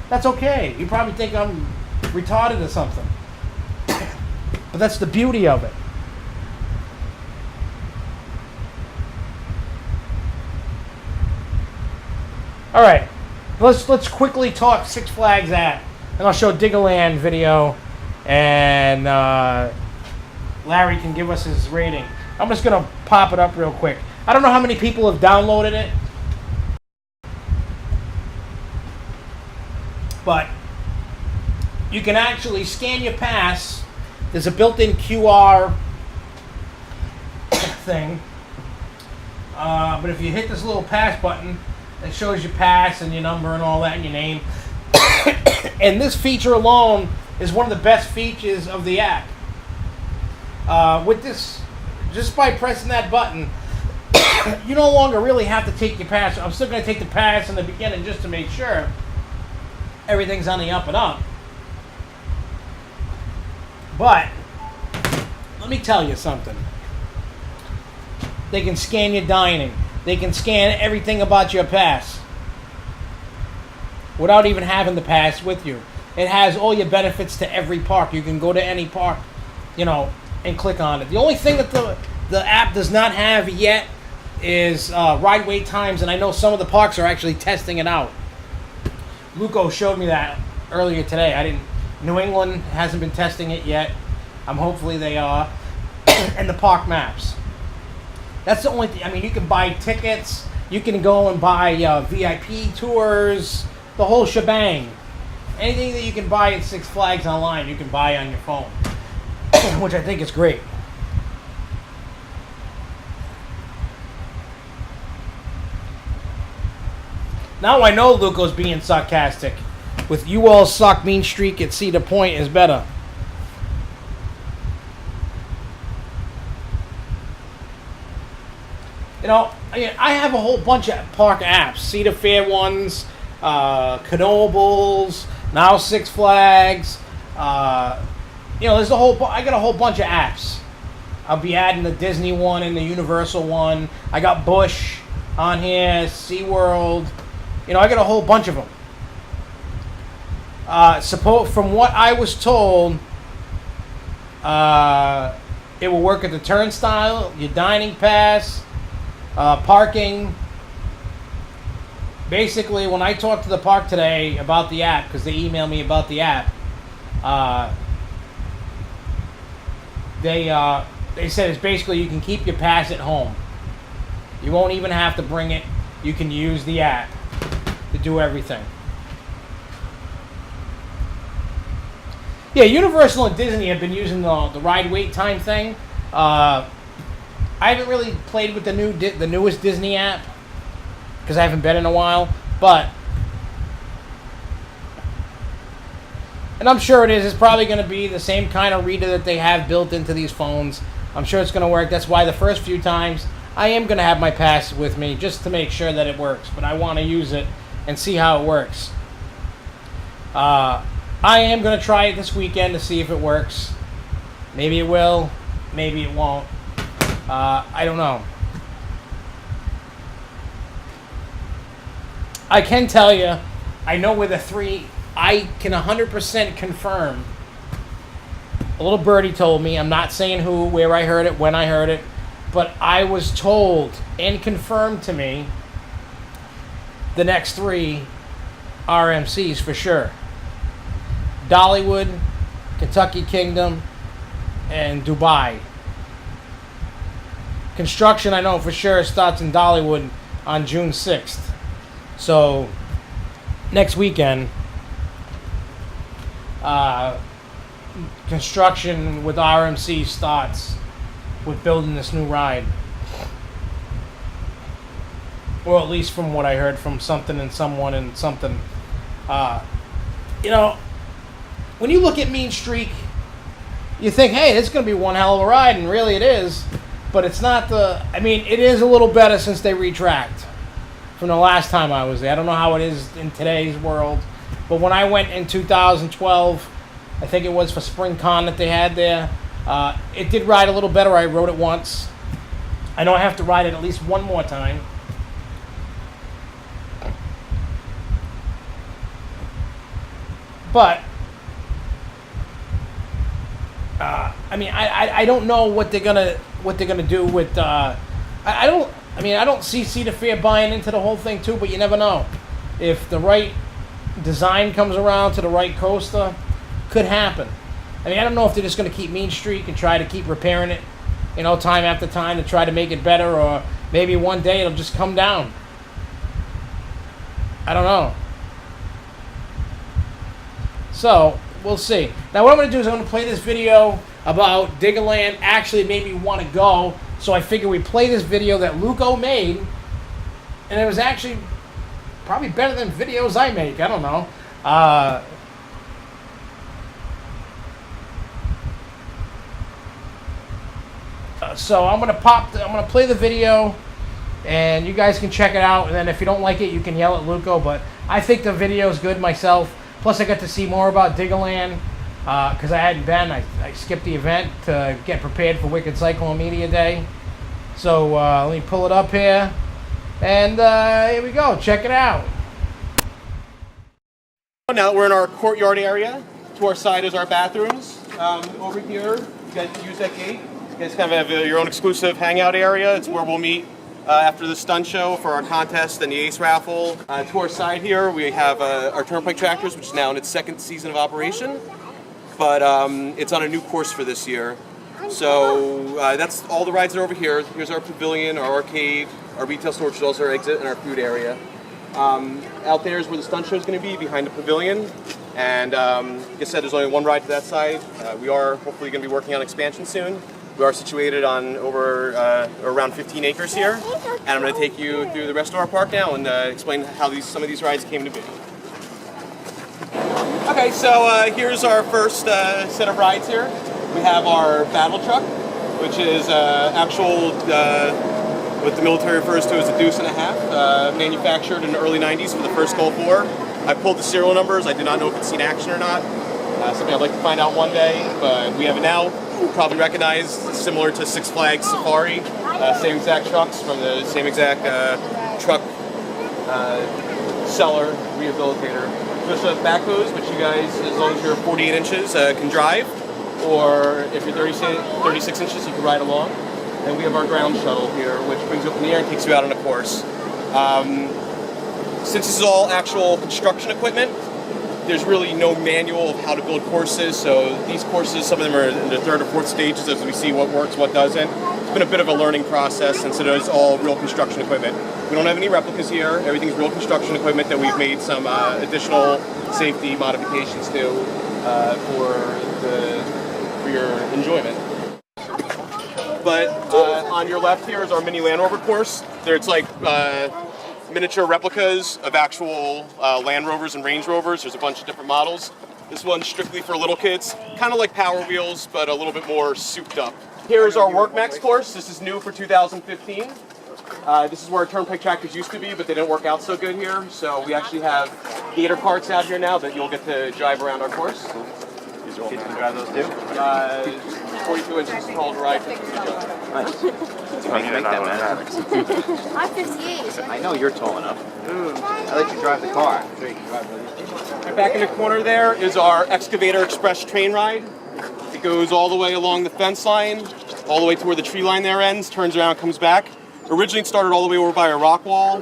[SPEAKER 1] that's okay. You probably think I'm retarded or something. But that's the beauty of it. All right. Let's quickly talk Six Flags app, and I'll show Diggerland video, and Larry can give us his rating. I'm just gonna pop it up real quick. I don't know how many people have downloaded it, but you can actually scan your pass. There's a built-in QR thing, but if you hit this little pass button, it shows your pass and your number and all that and your name. And this feature alone is one of the best features of the app. With this, just by pressing that button, you no longer really have to take your pass. I'm still going to take the pass in the beginning just to make sure everything's on the up and up. But let me tell you something. They can scan your dining. They can scan everything about your pass without even having the pass with you. It has all your benefits to every park. You can go to any park, you know, and click on it. The only thing that the app does not have yet is ride wait times, and I know some of the parks are actually testing it out. Luko showed me that earlier today. I didn't. New England hasn't been testing it yet. Hopefully they are. And the park maps. That's the only thing. I mean, you can buy tickets. You can go and buy VIP tours. The whole shebang. Anything that you can buy at Six Flags online, you can buy on your phone. Which I think is great. Now I know Luko's being sarcastic. With you all suck, Mean Streak at Cedar Point is better. You know, I have a whole bunch of park apps. Cedar Fair ones, Knollables, now Six Flags. There's a whole. I got a whole bunch of apps. I'll be adding the Disney one and the Universal one. I got Busch on here, Seaworld. I got a whole bunch of them. From what I was told, it will work at the turnstile, your dining pass, parking. Basically, when I talked to the park today about the app, because they emailed me about the app, they said it's basically you can keep your pass at home. You won't even have to bring it. You can use the app to do everything. Yeah, Universal and Disney have been using the ride wait time thing. I haven't really played with the newest Disney app because I haven't been in a while, and I'm sure it is. It's probably going to be the same kind of reader that they have built into these phones. I'm sure it's going to work. That's why the first few times I am going to have my pass with me just to make sure that it works. But I want to use it and see how it works. I am going to try it this weekend to see if it works. Maybe it will. Maybe it won't. I don't know. I can tell you, I know where the three, I can 100% confirm. A little birdie told me, I'm not saying who, where I heard it, when I heard it, but I was told and confirmed to me the next three RMCs for sure. Dollywood, Kentucky Kingdom, and Dubai. Construction, I know for sure, starts in Dollywood on June 6th. So, next weekend, construction with RMC starts with building this new ride. Or at least from what I heard from something and someone and something. When you look at Mean Streak, you think, hey, this is going to be one hell of a ride, and really it is. But it's not it is a little better since they retracked from the last time I was there. I don't know how it is in today's world. But when I went in 2012, I think it was for Spring Con that they had there, it did ride a little better. I rode it once. I know I have to ride it at least one more time. But I don't know what they're gonna do with. I don't see Cedar Fair buying into the whole thing too, but you never know. If the right design comes around to the right coaster, could happen. I don't know if they're just gonna keep Mean Streak and try to keep repairing it, time after time to try to make it better, or maybe one day it'll just come down. I don't know. So, we'll see. Now, what I'm going to do is I'm going to play this video about Diggerland. Actually, it made me want to go. So, I figured we'd play this video that Luko made. And it was actually probably better than videos I make. I don't know. So, I'm going to play the video. And you guys can check it out. And then if you don't like it, you can yell at Luko. But I think the video is good myself. Plus, I got to see more about Diggerland because I hadn't been. I skipped the event to get prepared for Wicked Cyclone Media Day. So let me pull it up here. And here we go. Check it out.
[SPEAKER 2] Now we're in our courtyard area. To our side is our bathrooms. Over here, you guys use that gate. You guys kind of have your own exclusive hangout area. It's where we'll meet after the stunt show for our contest and the ace raffle. To our side here, we have our Turnpike Tractors, which is now in its second season of operation, but it's on a new course for this year. So that's all the rides that are over here. Here's our pavilion, our arcade, our retail store, which is also our exit, and our food area. Out there is where the stunt show is going to be, behind the pavilion. And like I said, there's only one ride to that side. We are hopefully going to be working on expansion soon. We are situated on around 15 acres here, and I'm going to take you through the rest of our park now and explain how some of these rides came to be. Okay, so here's our first set of rides here. We have our battle truck, which is actual, what the military refers to as a deuce and a half, manufactured in the early 90s for the first Gulf War. I pulled the serial numbers. I do not know if it's seen action or not. Something I'd like to find out one day, but we have it now. Probably recognized, similar to Six Flags Safari. Same exact trucks from the same exact truck seller, rehabilitator. We also have backhoes, which you guys, as long as you're 48 inches, can drive. Or if you're 36 inches, you can ride along. And we have our ground shuttle here, which brings you up in the air and takes you out on a course. Since this is all actual construction equipment, there's really no manual of how to build courses, so these courses, some of them are in the third or fourth stages as we see what works, what doesn't. It's been a bit of a learning process since it is all real construction equipment. We don't have any replicas here. Everything's real construction equipment that we've made some additional safety modifications to for your enjoyment. But on your left here is our mini Land Rover course. It's like miniature replicas of actual Land Rovers and Range Rovers. There's a bunch of different models. This one's strictly for little kids, kind of like Power Wheels, but a little bit more souped up. Here's our WorkMax course. This is new for 2015. This is where Turnpike Tractors used to be, but they didn't work out so good here. So we actually have gator carts out here now that you'll get to drive around our course.
[SPEAKER 3] Kids can drive those too?
[SPEAKER 2] 42 inches tall to ride.
[SPEAKER 3] Nice. You make that man.
[SPEAKER 4] I'm 58.
[SPEAKER 3] I know you're tall enough. I let you drive the car. I'm sure you can drive those.
[SPEAKER 2] Right back in the corner there is our Excavator Express train ride. It goes all the way along the fence line, all the way to where the tree line there ends, turns around, comes back. Originally it started all the way over by a rock wall.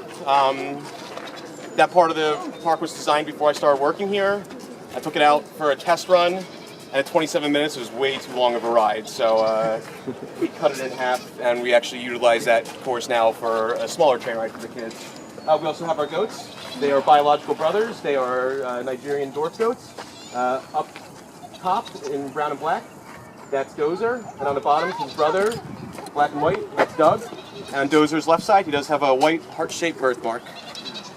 [SPEAKER 2] That part of the park was designed before I started working here. I took it out for a test run, and at 27 minutes it was way too long of a ride. So we cut it in half, and we actually utilize that course now for a smaller train ride for the kids. We also have our goats. They are biological brothers. They are Nigerian dwarf goats. Up top in brown and black, that's Dozer. And on the bottom, his brother, black and white, that's Doug. And on Dozer's left side, he does have a white heart-shaped birthmark.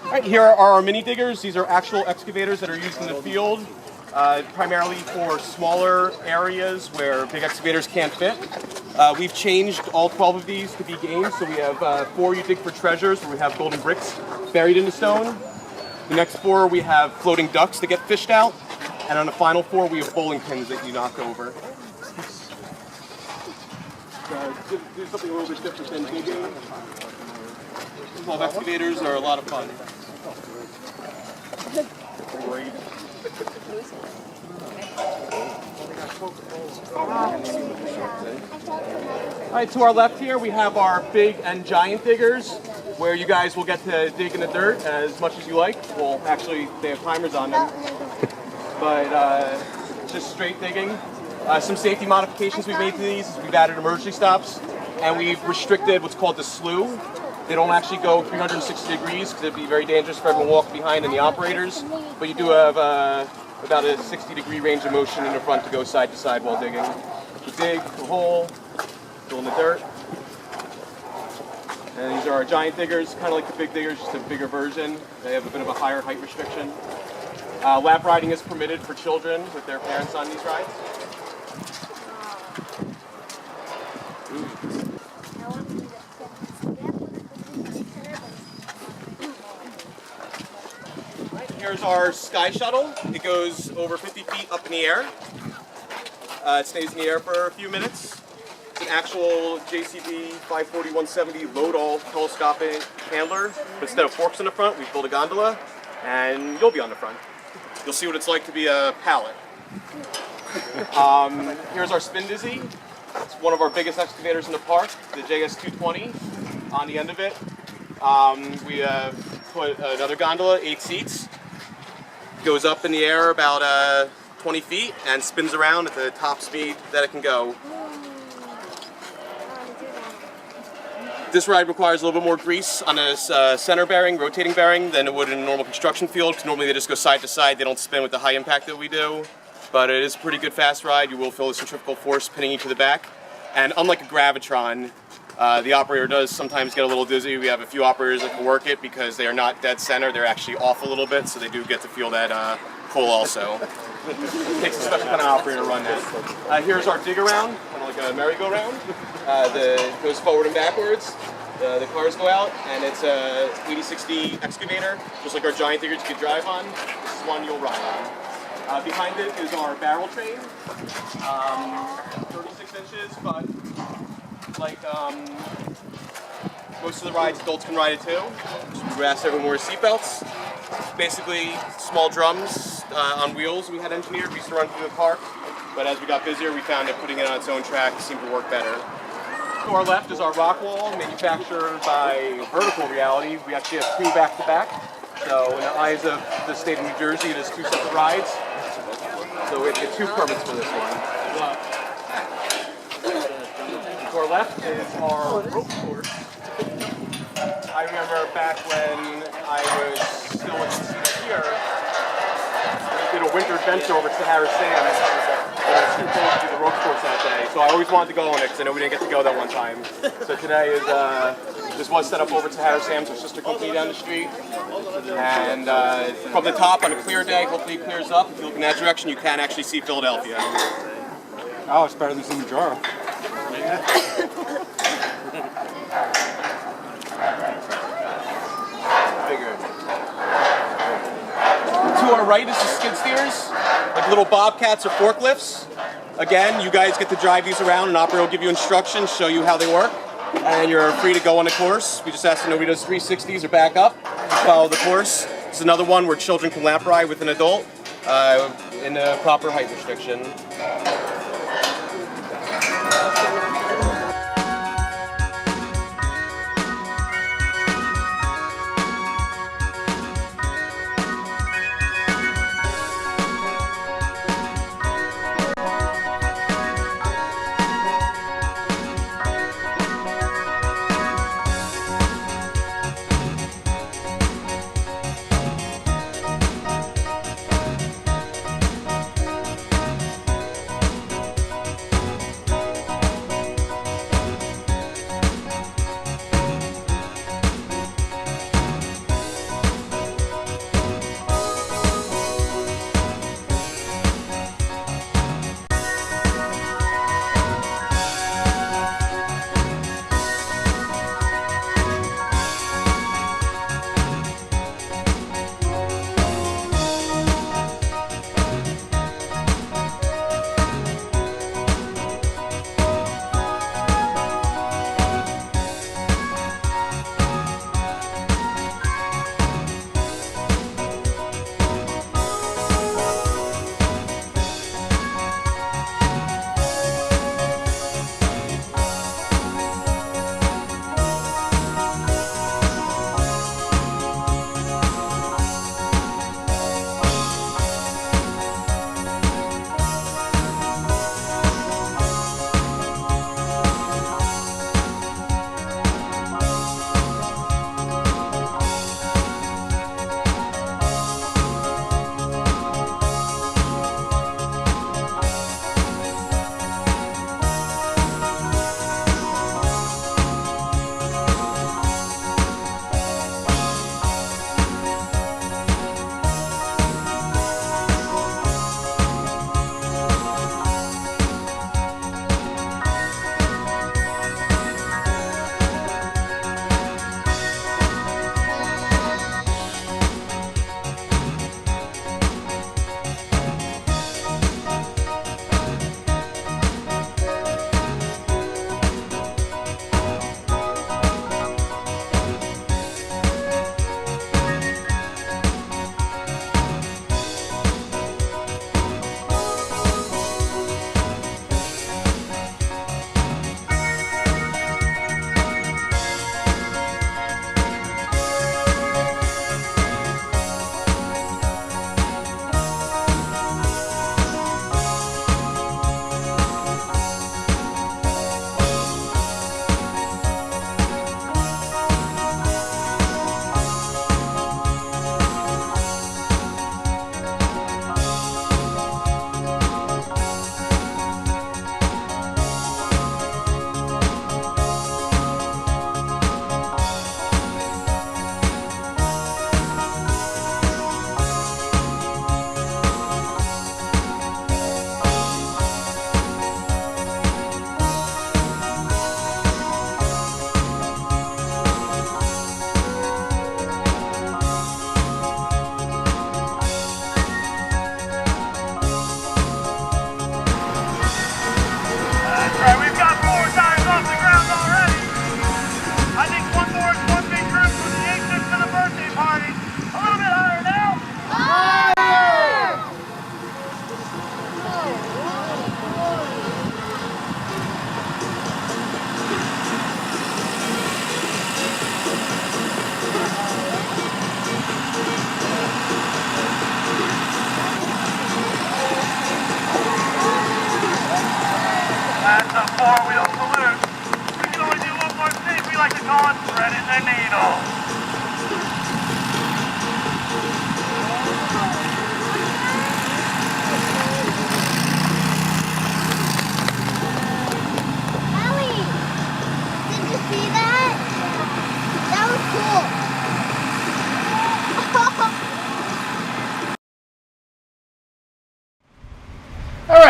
[SPEAKER 2] All right, here are our mini diggers. These are actual excavators that are used in the field, primarily for smaller areas where big excavators can't fit. We've changed all 12 of these to be games. So we have 4 you dig for treasures, where we have golden bricks buried in the stone. The next 4 we have floating ducks that get fished out. And on the final 4 we have bowling pins that you knock over. Do something a little bit different than digging. 12 excavators are a lot of fun. All right, to our left here we have our big and giant diggers, where you guys will get to dig in the dirt as much as you like. Well, actually, they have timers on them, but just straight digging. Some safety modifications we've made to these is we've added emergency stops, and we've restricted what's called the slew. They don't actually go 360 degrees because it'd be very dangerous for everyone walking behind and the operators, but you do have about a 60-degree range of motion in the front to go side to side while digging. You dig the hole, fill in the dirt. And these are our giant diggers, kind of like the big diggers, just a bigger version. They have a bit of a higher height restriction. Lap riding is permitted for children with their parents on these rides. Here's our sky shuttle. It goes over 50 feet up in the air. It stays in the air for a few minutes. It's an actual JCB 540-170 load-all telescopic handler. But instead of forks in the front, we built a gondola, and you'll be on the front. You'll see what it's like to be a pallet. Here's our Spin Dizzy. It's one of our biggest excavators in the park, the JS220. on the end of it. We have put another gondola, 8 seats. Goes up in the air about 20 feet and spins around at the top speed that it can go. This ride requires a little bit more grease on a center bearing, rotating bearing, than it would in a normal construction field, because normally they just go side to side, they don't spin with the high impact that we do. But it is a pretty good fast ride. You will feel the centrifugal force pinning you to the back. And unlike a Gravitron, the operator does sometimes get a little dizzy. We have a few operators that can work it because they are not dead center. They're actually off a little bit, so they do get to feel that pull also. It takes a special kind of operator to run that. Here's our Diggerland, kind of like a merry-go-round. It goes forward and backwards. The cars go out, and it's a 8060 excavator, just like our giant diggers you could drive on. This is one you'll ride on. Behind it is our barrel train, 36 inches, but like most of the rides, adults can ride it too. So we asked everyone to wear seatbelts. Basically, small drums on wheels we had engineered. We used to run through the park, but as we got busier, we found that putting it on its own track seemed to work better. To our left is our rock wall, manufactured by Vertical Reality. We actually have 2 back-to-back. So in the eyes of the state of New Jersey, it is 2 separate rides. So we have to get 2 permits for this one. To our left is our rope course. I remember back when I was still in the here, we did a winter adventure over to Sahara Sam. And I was too cold to do the rope course that day, so I always wanted to go on it because I know we didn't get to go that one time. So today is this was set up over to Sahara Sam's, our sister company down the street. And from the top on a clear day, hopefully it clears up. If you look in that direction, you can actually see Philadelphia.
[SPEAKER 4] Oh, it's better than Kilimanjaro.
[SPEAKER 2] To our right is the skid steers, like little bobcats or forklifts. Again, you guys get to drive these around, and operator will give you instructions, show you how they work, and you're free to go on the course. We just ask that nobody does 360s or back up. Follow the course. It's another one where children can lap ride with an adult in a proper height restriction.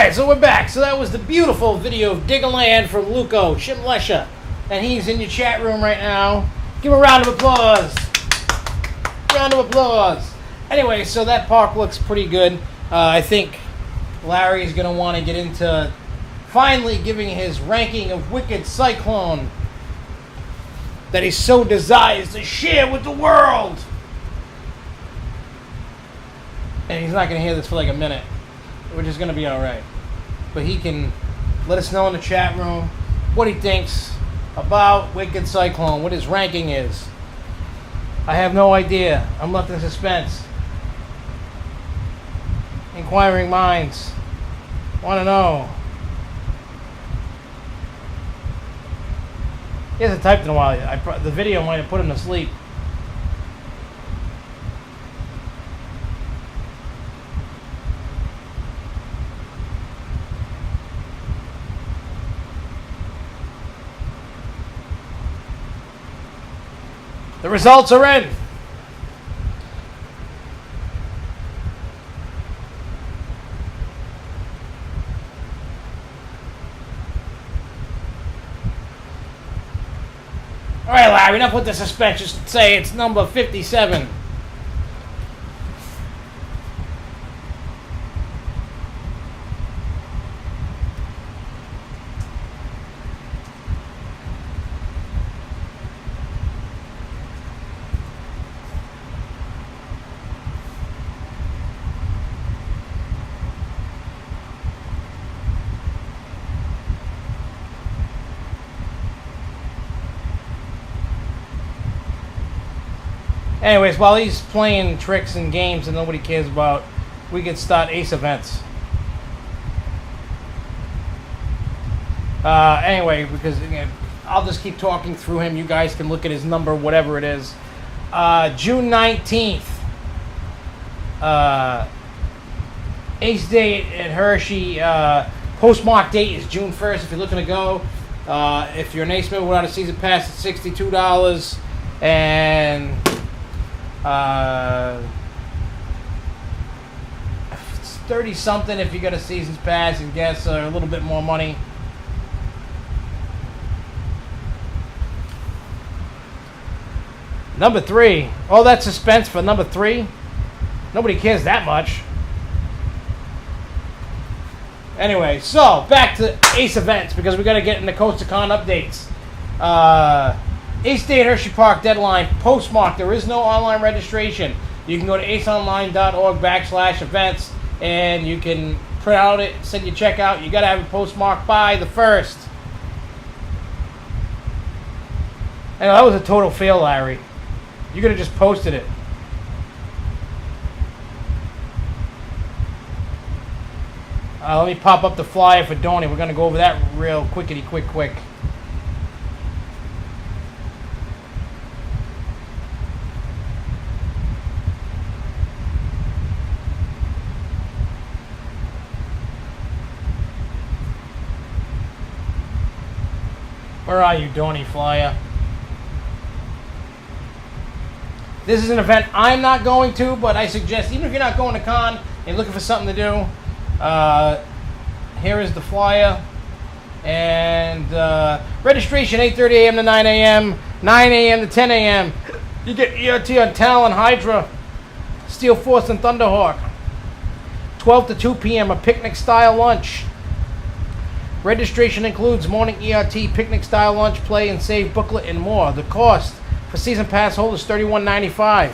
[SPEAKER 1] Alright, so we're back. So that was the beautiful video of Diggerland from Luko, Simlesa. And he's in your chat room right now. Give him a round of applause. Round of applause. Anyway, so that park looks pretty good. I think Larry's going to want to get into finally giving his ranking of Wicked Cyclone that he so desires to share with the world. And he's not going to hear this for like a minute. We're just going to be alright. But he can let us know in the chat room what he thinks about Wicked Cyclone, what his ranking is. I have no idea. I'm left in suspense. Inquiring minds want to know. He hasn't typed in a while. The video might have put him to sleep. The results are in. All right, Larry, enough with the suspense. Just say it's number 57. Anyways, while he's playing tricks and games that nobody cares about, we can start Ace Events. Anyway, because again, I'll just keep talking through him. You guys can look at his number, whatever it is. June 19th. Ace date at Hershey. Postmark date is June 1st if you're looking to go. If you're an Ace member without a season pass, it's $62. And it's 30 something if you got a season's pass and guess a little bit more money. Number 3. All that suspense for number 3. Nobody cares that much. Anyway, so back to Ace Events because we got to get into CoasterCon updates. Ace Day at Hershey Park deadline postmark. There is no online registration. You can go to aceonline.org/events and you can print out it, send your check out. You got to have it postmarked by the 1st. And that was a total fail, Larry. You could have just posted it. Let me pop up the flyer for Donnie. We're going to go over that real quick. Where are you, Donnie Flyer? This is an event I'm not going to, but I suggest, even if you're not going to con and looking for something to do, here is the flyer. And registration 8:30 a.m. to 9 a.m., 9 a.m. to 10 a.m. You get ERT on Talon, Hydra, Steel Force, and Thunderhawk. 12 to 2 p.m. a picnic-style lunch. Registration includes morning ERT, picnic-style lunch, play and save booklet, and more. The cost for season pass holders $31.95.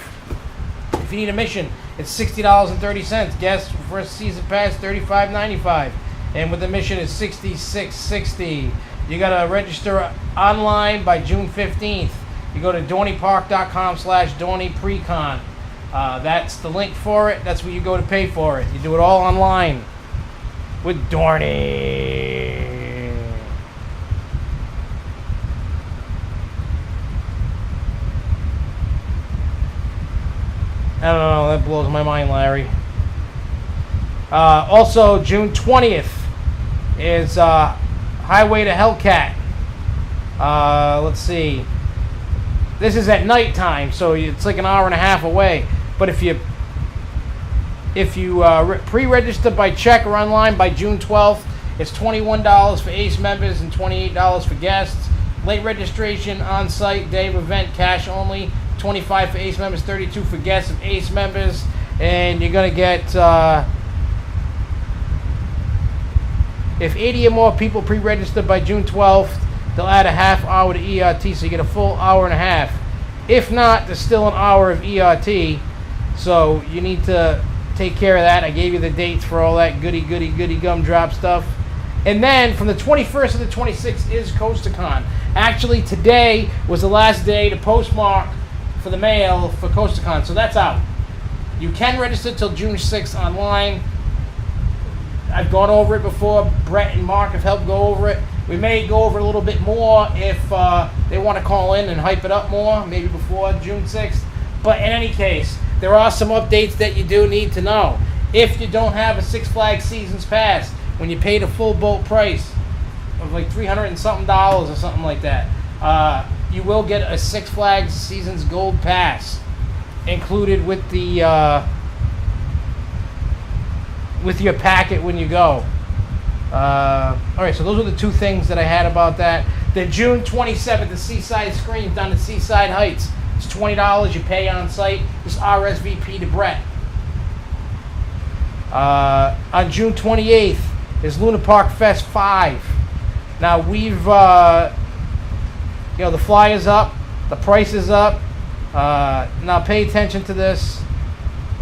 [SPEAKER 1] If you need admission, it's $60.30. Guests for first season pass $35.95, and with admission is $66.60. You gotta register online by June 15th. You go to DorneyPark.com/DorneyPrecon. That's the link for it. That's where you go to pay for it. You do it all online with Dorney. I don't know, that blows my mind, Larry. Also, June 20th is Highway to Hellcat. Let's see. This is at nighttime, so it's like an hour and a half away. But if you If you pre-register by check or online by June 12th, it's $21 for ACE members and $28 for guests. Late registration, on-site, day of event, cash only. $25 for ACE members, $32 for guests of ACE members. And you're going to get, if 80 or more people pre-register by June 12th, they'll add a half hour to ERT, so you get a full hour and a half. If not, there's still an hour of ERT, so you need to take care of that. I gave you the dates for all that goody gumdrop stuff. And then from the 21st to the 26th is CoasterCon. Actually, today was the last day to postmark for the mail for CoasterCon, so that's out. You can register till June 6th online. I've gone over it before. Brett and Mark have helped go over it. We may go over it a little bit more if they want to call in and hype it up more, maybe before June 6th. But in any case, there are some updates that you do need to know. If you don't have a Six Flags Seasons Pass, when you pay the full boat price of like $300 and something or something like that, you will get a Six Flags Seasons Gold Pass included with the with your packet when you go. All right, so those are the two things that I had about that. Then June 27th, the Seaside Scream down at Seaside Heights. It's $20 you pay on site. Just RSVP to Brett. On June 28th is Luna Park Fest 5. Now we've, the flyer's up, the price is up. Now pay attention to this,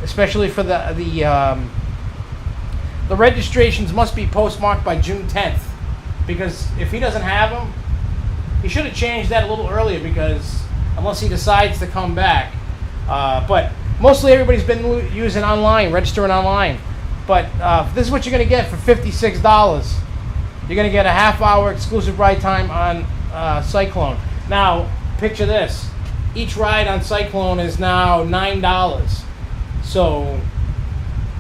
[SPEAKER 1] especially for the registrations must be postmarked by June 10th, because if he doesn't have them, he should have changed that a little earlier, because unless he decides to come back. But mostly everybody's been using online, registering online. But this is what you're going to get for $56. You're going to get a half-hour exclusive ride time on Cyclone. Now, picture this. Each ride on Cyclone is now $9. So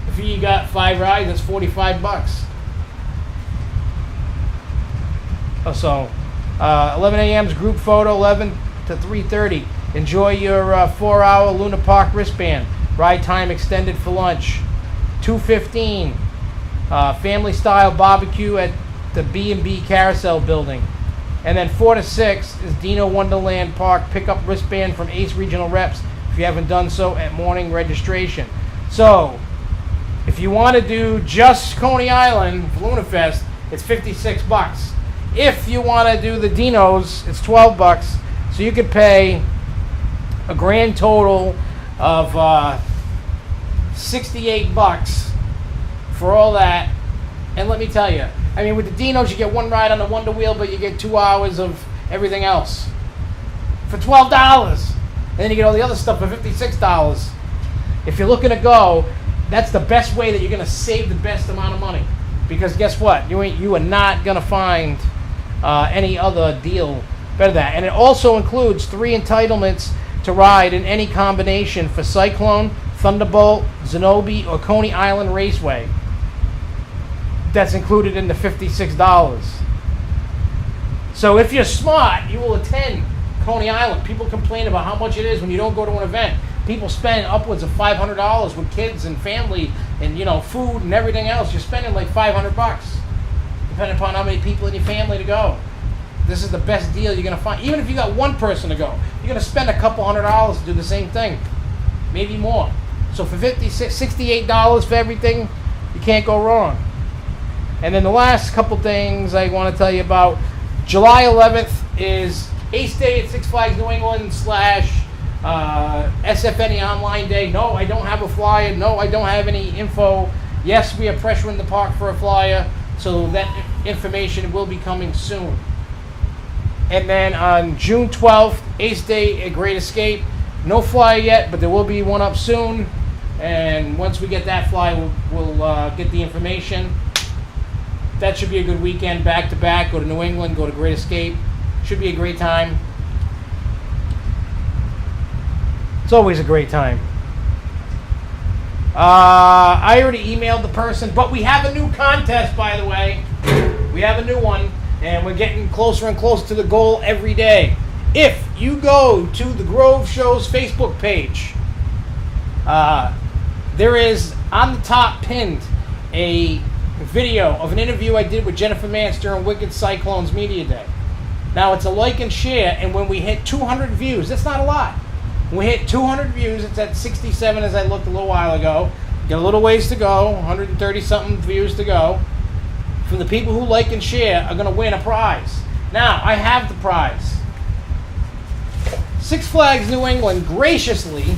[SPEAKER 1] if you got 5 rides, that's $45. So 11 a.m.'s group photo, 11 to 3:30. Enjoy your 4-hour Luna Park wristband. Ride time extended for lunch. 2:15, family-style barbecue at the B&B Carousel building. And then 4 to 6 is Dino Wonderland Park. Pick up wristband from Ace Regional Reps if you haven't done so at morning registration. So, if you want to do just Coney Island for Luna Fest, it's $56. If you want to do the Dinos, it's $12. So you could pay a grand total of $68 for all that. And let me tell you, I mean, with the Dinos, you get one ride on the Wonder Wheel, but you get 2 hours of everything else for $12. And then you get all the other stuff for $56. If you're looking to go, that's the best way that you're going to save the best amount of money. Because guess what? You are not going to find any other deal better than that. And it also includes 3 entitlements to ride in any combination for Cyclone, Thunderbolt, Zenobia, or Coney Island Raceway. That's included in the $56. So if you're smart, you will attend Coney Island. People complain about how much it is when you don't go to an event. People spend upwards of $500 with kids and family and, food and everything else. You're spending like $500, depending upon how many people in your family to go. This is the best deal you're going to find. Even if you got one person to go, you're going to spend a couple $100 to do the same thing. Maybe more. So for $68 for everything, you can't go wrong. And then the last couple things I want to tell you about. July 11th is Ace Day at Six Flags New England / SFNE Online Day. No, I don't have a flyer. No, I don't have any info. Yes, we are pressuring the park for a flyer, so that information will be coming soon. And then on June 12th, Ace Day at Great Escape. No flyer yet, but there will be one up soon. And once we get that flyer, we'll get the information. That should be a good weekend, back to back. Go to New England, go to Great Escape. Should be a great time. It's always a great time. I already emailed the person, but we have a new contest, by the way. We have a new one, and we're getting closer and closer to the goal every day. If you go to the Grove Show's Facebook page, there is on the top pinned a video of an interview I did with Jennifer Mance during Wicked Cyclone's Media Day. Now it's a like and share, and when we hit 200 views, that's not a lot. When we hit 200 views, it's at 67 as I looked a little while ago. Got a little ways to go, 130 something views to go. From the people who like and share are going to win a prize. Now, I have the prize. Six Flags New England graciously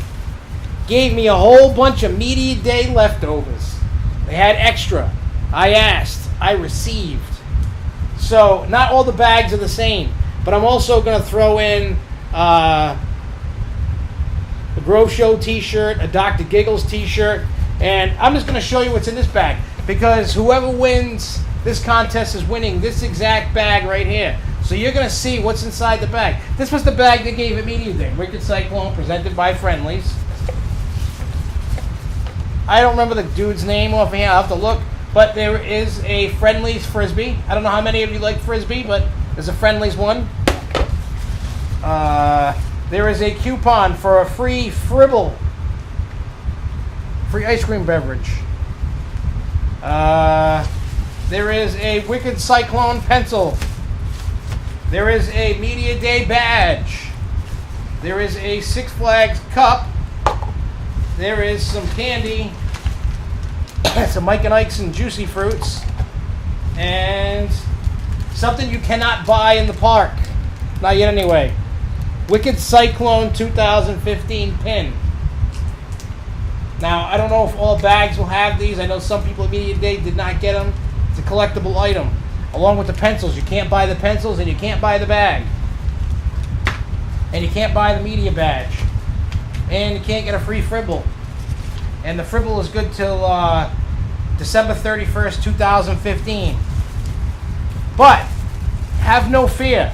[SPEAKER 1] gave me a whole bunch of Media Day leftovers. They had extra. I asked. I received. So, not all the bags are the same. But I'm also going to throw in the Grove Show t-shirt, a Dr. Giggles t-shirt, and I'm just going to show you what's in this bag. Because whoever wins this contest is winning this exact bag right here. So you're going to see what's inside the bag. This was the bag they gave at Media Day. Wicked Cyclone, presented by Friendlies. I don't remember the dude's name off here. I'll have to look. But there is a Friendlies Frisbee. I don't know how many of you like Frisbee, but there's a Friendlies one. There is a coupon for a free Fribble. Free ice cream beverage. There is a Wicked Cyclone pencil. There is a Media Day badge. There is a Six Flags cup. There is some candy. Some Mike and Ike's and Juicy Fruits. And something you cannot buy in the park. Not yet anyway. Wicked Cyclone 2015 pin. Now, I don't know if all bags will have these. I know some people at Media Day did not get them. It's a collectible item. Along with the pencils. You can't buy the pencils and you can't buy the bag. And you can't buy the media badge. And you can't get a free Fribble. And the Fribble is good till December 31st, 2015. But, have no fear.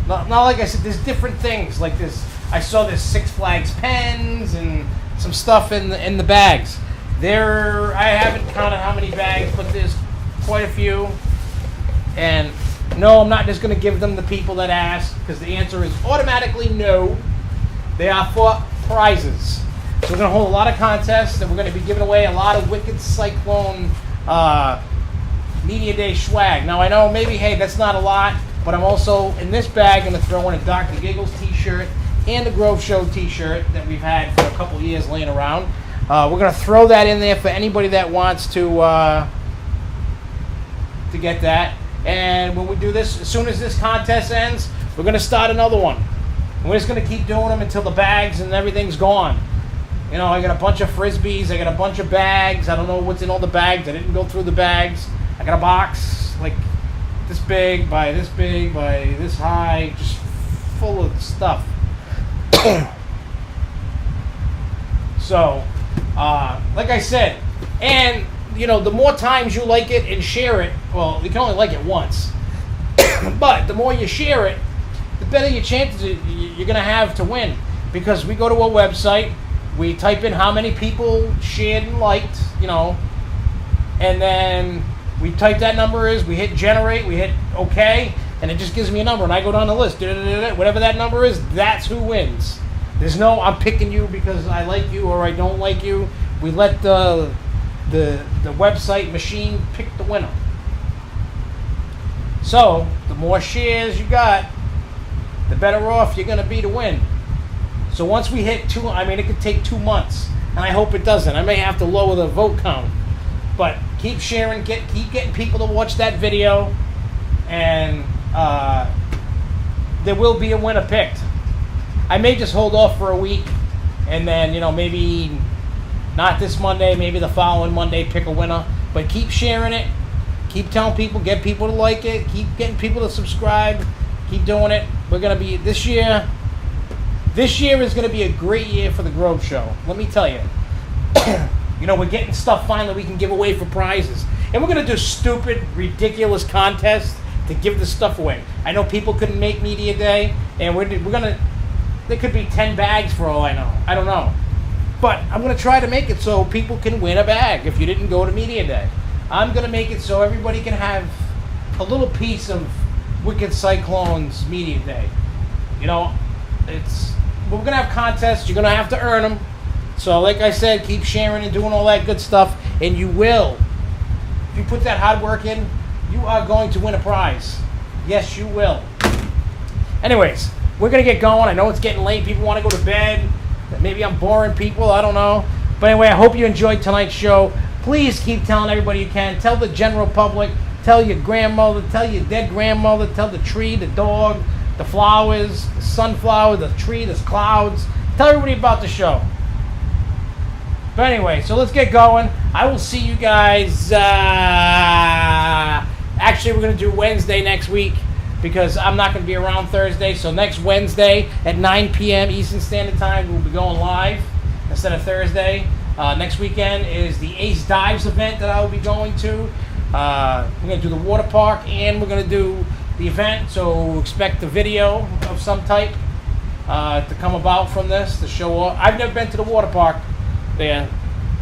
[SPEAKER 1] Now, like I said, there's different things. Like this, I saw this Six Flags pens and some stuff in the bags. I haven't counted how many bags, but there's quite a few. And no, I'm not just going to give them to people that ask, because the answer is automatically no. They are for prizes. So we're going to hold a lot of contests, and we're going to be giving away a lot of Wicked Cyclone Media Day swag. Now, I know maybe, hey, that's not a lot, but I'm also, in this bag, going to throw in a Dr. Giggles t-shirt and a Grove Show t-shirt that we've had for a couple years laying around. We're going to throw that in there for anybody that wants to get that. And when we do this, as soon as this contest ends, we're going to start another one. And we're just going to keep doing them until the bags and everything's gone. You know, I got a bunch of Frisbees. I got a bunch of bags. I don't know what's in all the bags. I didn't go through the bags. I got a box like this big by this high, just full of stuff. So, like I said, and, you know, the more times you like it and share it, well, you can only like it once. But the more you share it, the better your chances you're going to have to win. Because we go to a website, we type in how many people shared and liked, you know, and then we type that number is, we hit generate, we hit OK, and it just gives me a number, and I go down the list. Whatever that number is, that's who wins. There's no, I'm picking you because I like you or I don't like you. We let the website machine pick the winner. So, the more shares you got, the better off you're going to be to win. So once we hit it could take 2 months, and I hope it doesn't. I may have to lower the vote count. But keep sharing, keep getting people to watch that video, and there will be a winner picked. I may just hold off for a week, and then, you know, maybe not this Monday, maybe the following Monday, pick a winner. But keep sharing it. Keep telling people, get people to like it. Keep getting people to subscribe. Keep doing it. We're going to be, this year is going to be a great year for the Grove Show. Let me tell you. You know, we're getting stuff finally we can give away for prizes. And we're going to do stupid, ridiculous contests to give this stuff away. I know people couldn't make Media Day, and we're going to, there could be 10 bags for all I know. I don't know. But I'm going to try to make it so people can win a bag if you didn't go to Media Day. I'm going to make it so everybody can have a little piece of Wicked Cyclone's Media Day. You know, it's we're gonna have contests. You're gonna have to earn them. So, like I said, keep sharing and doing all that good stuff, and you will. If you put that hard work in, you are going to win a prize. Yes, you will. Anyways, we're gonna get going. I know it's getting late. People want to go to bed. Maybe I'm boring people. I don't know. But anyway, I hope you enjoyed tonight's show. Please keep telling everybody you can. Tell the general public. Tell your grandmother. Tell your dead grandmother. Tell the tree, the dog, the flowers, the sunflower, the tree, the clouds. Tell everybody about the show. But anyway, so let's get going. I will see you guys. Actually, we're going to do Wednesday next week because I'm not going to be around Thursday. So next Wednesday at 9 p.m. Eastern Standard Time, we'll be going live instead of Thursday. Next weekend is the Ace Dives event that I will be going to. We're going to do the water park and we're going to do the event. So expect a video of some type to come about from this to show off. I've never been to the water park there,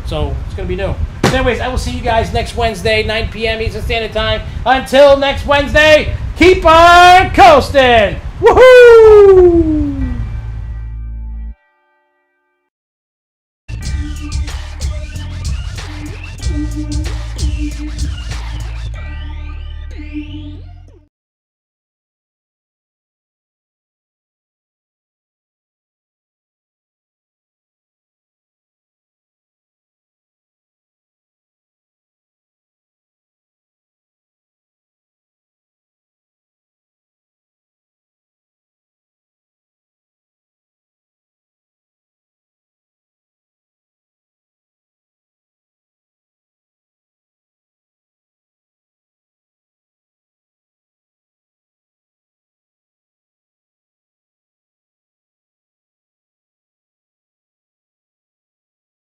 [SPEAKER 1] so it's going to be new. But anyways, I will see you guys next Wednesday, 9 p.m. Eastern Standard Time. Until next Wednesday, keep on coasting! Woohoo!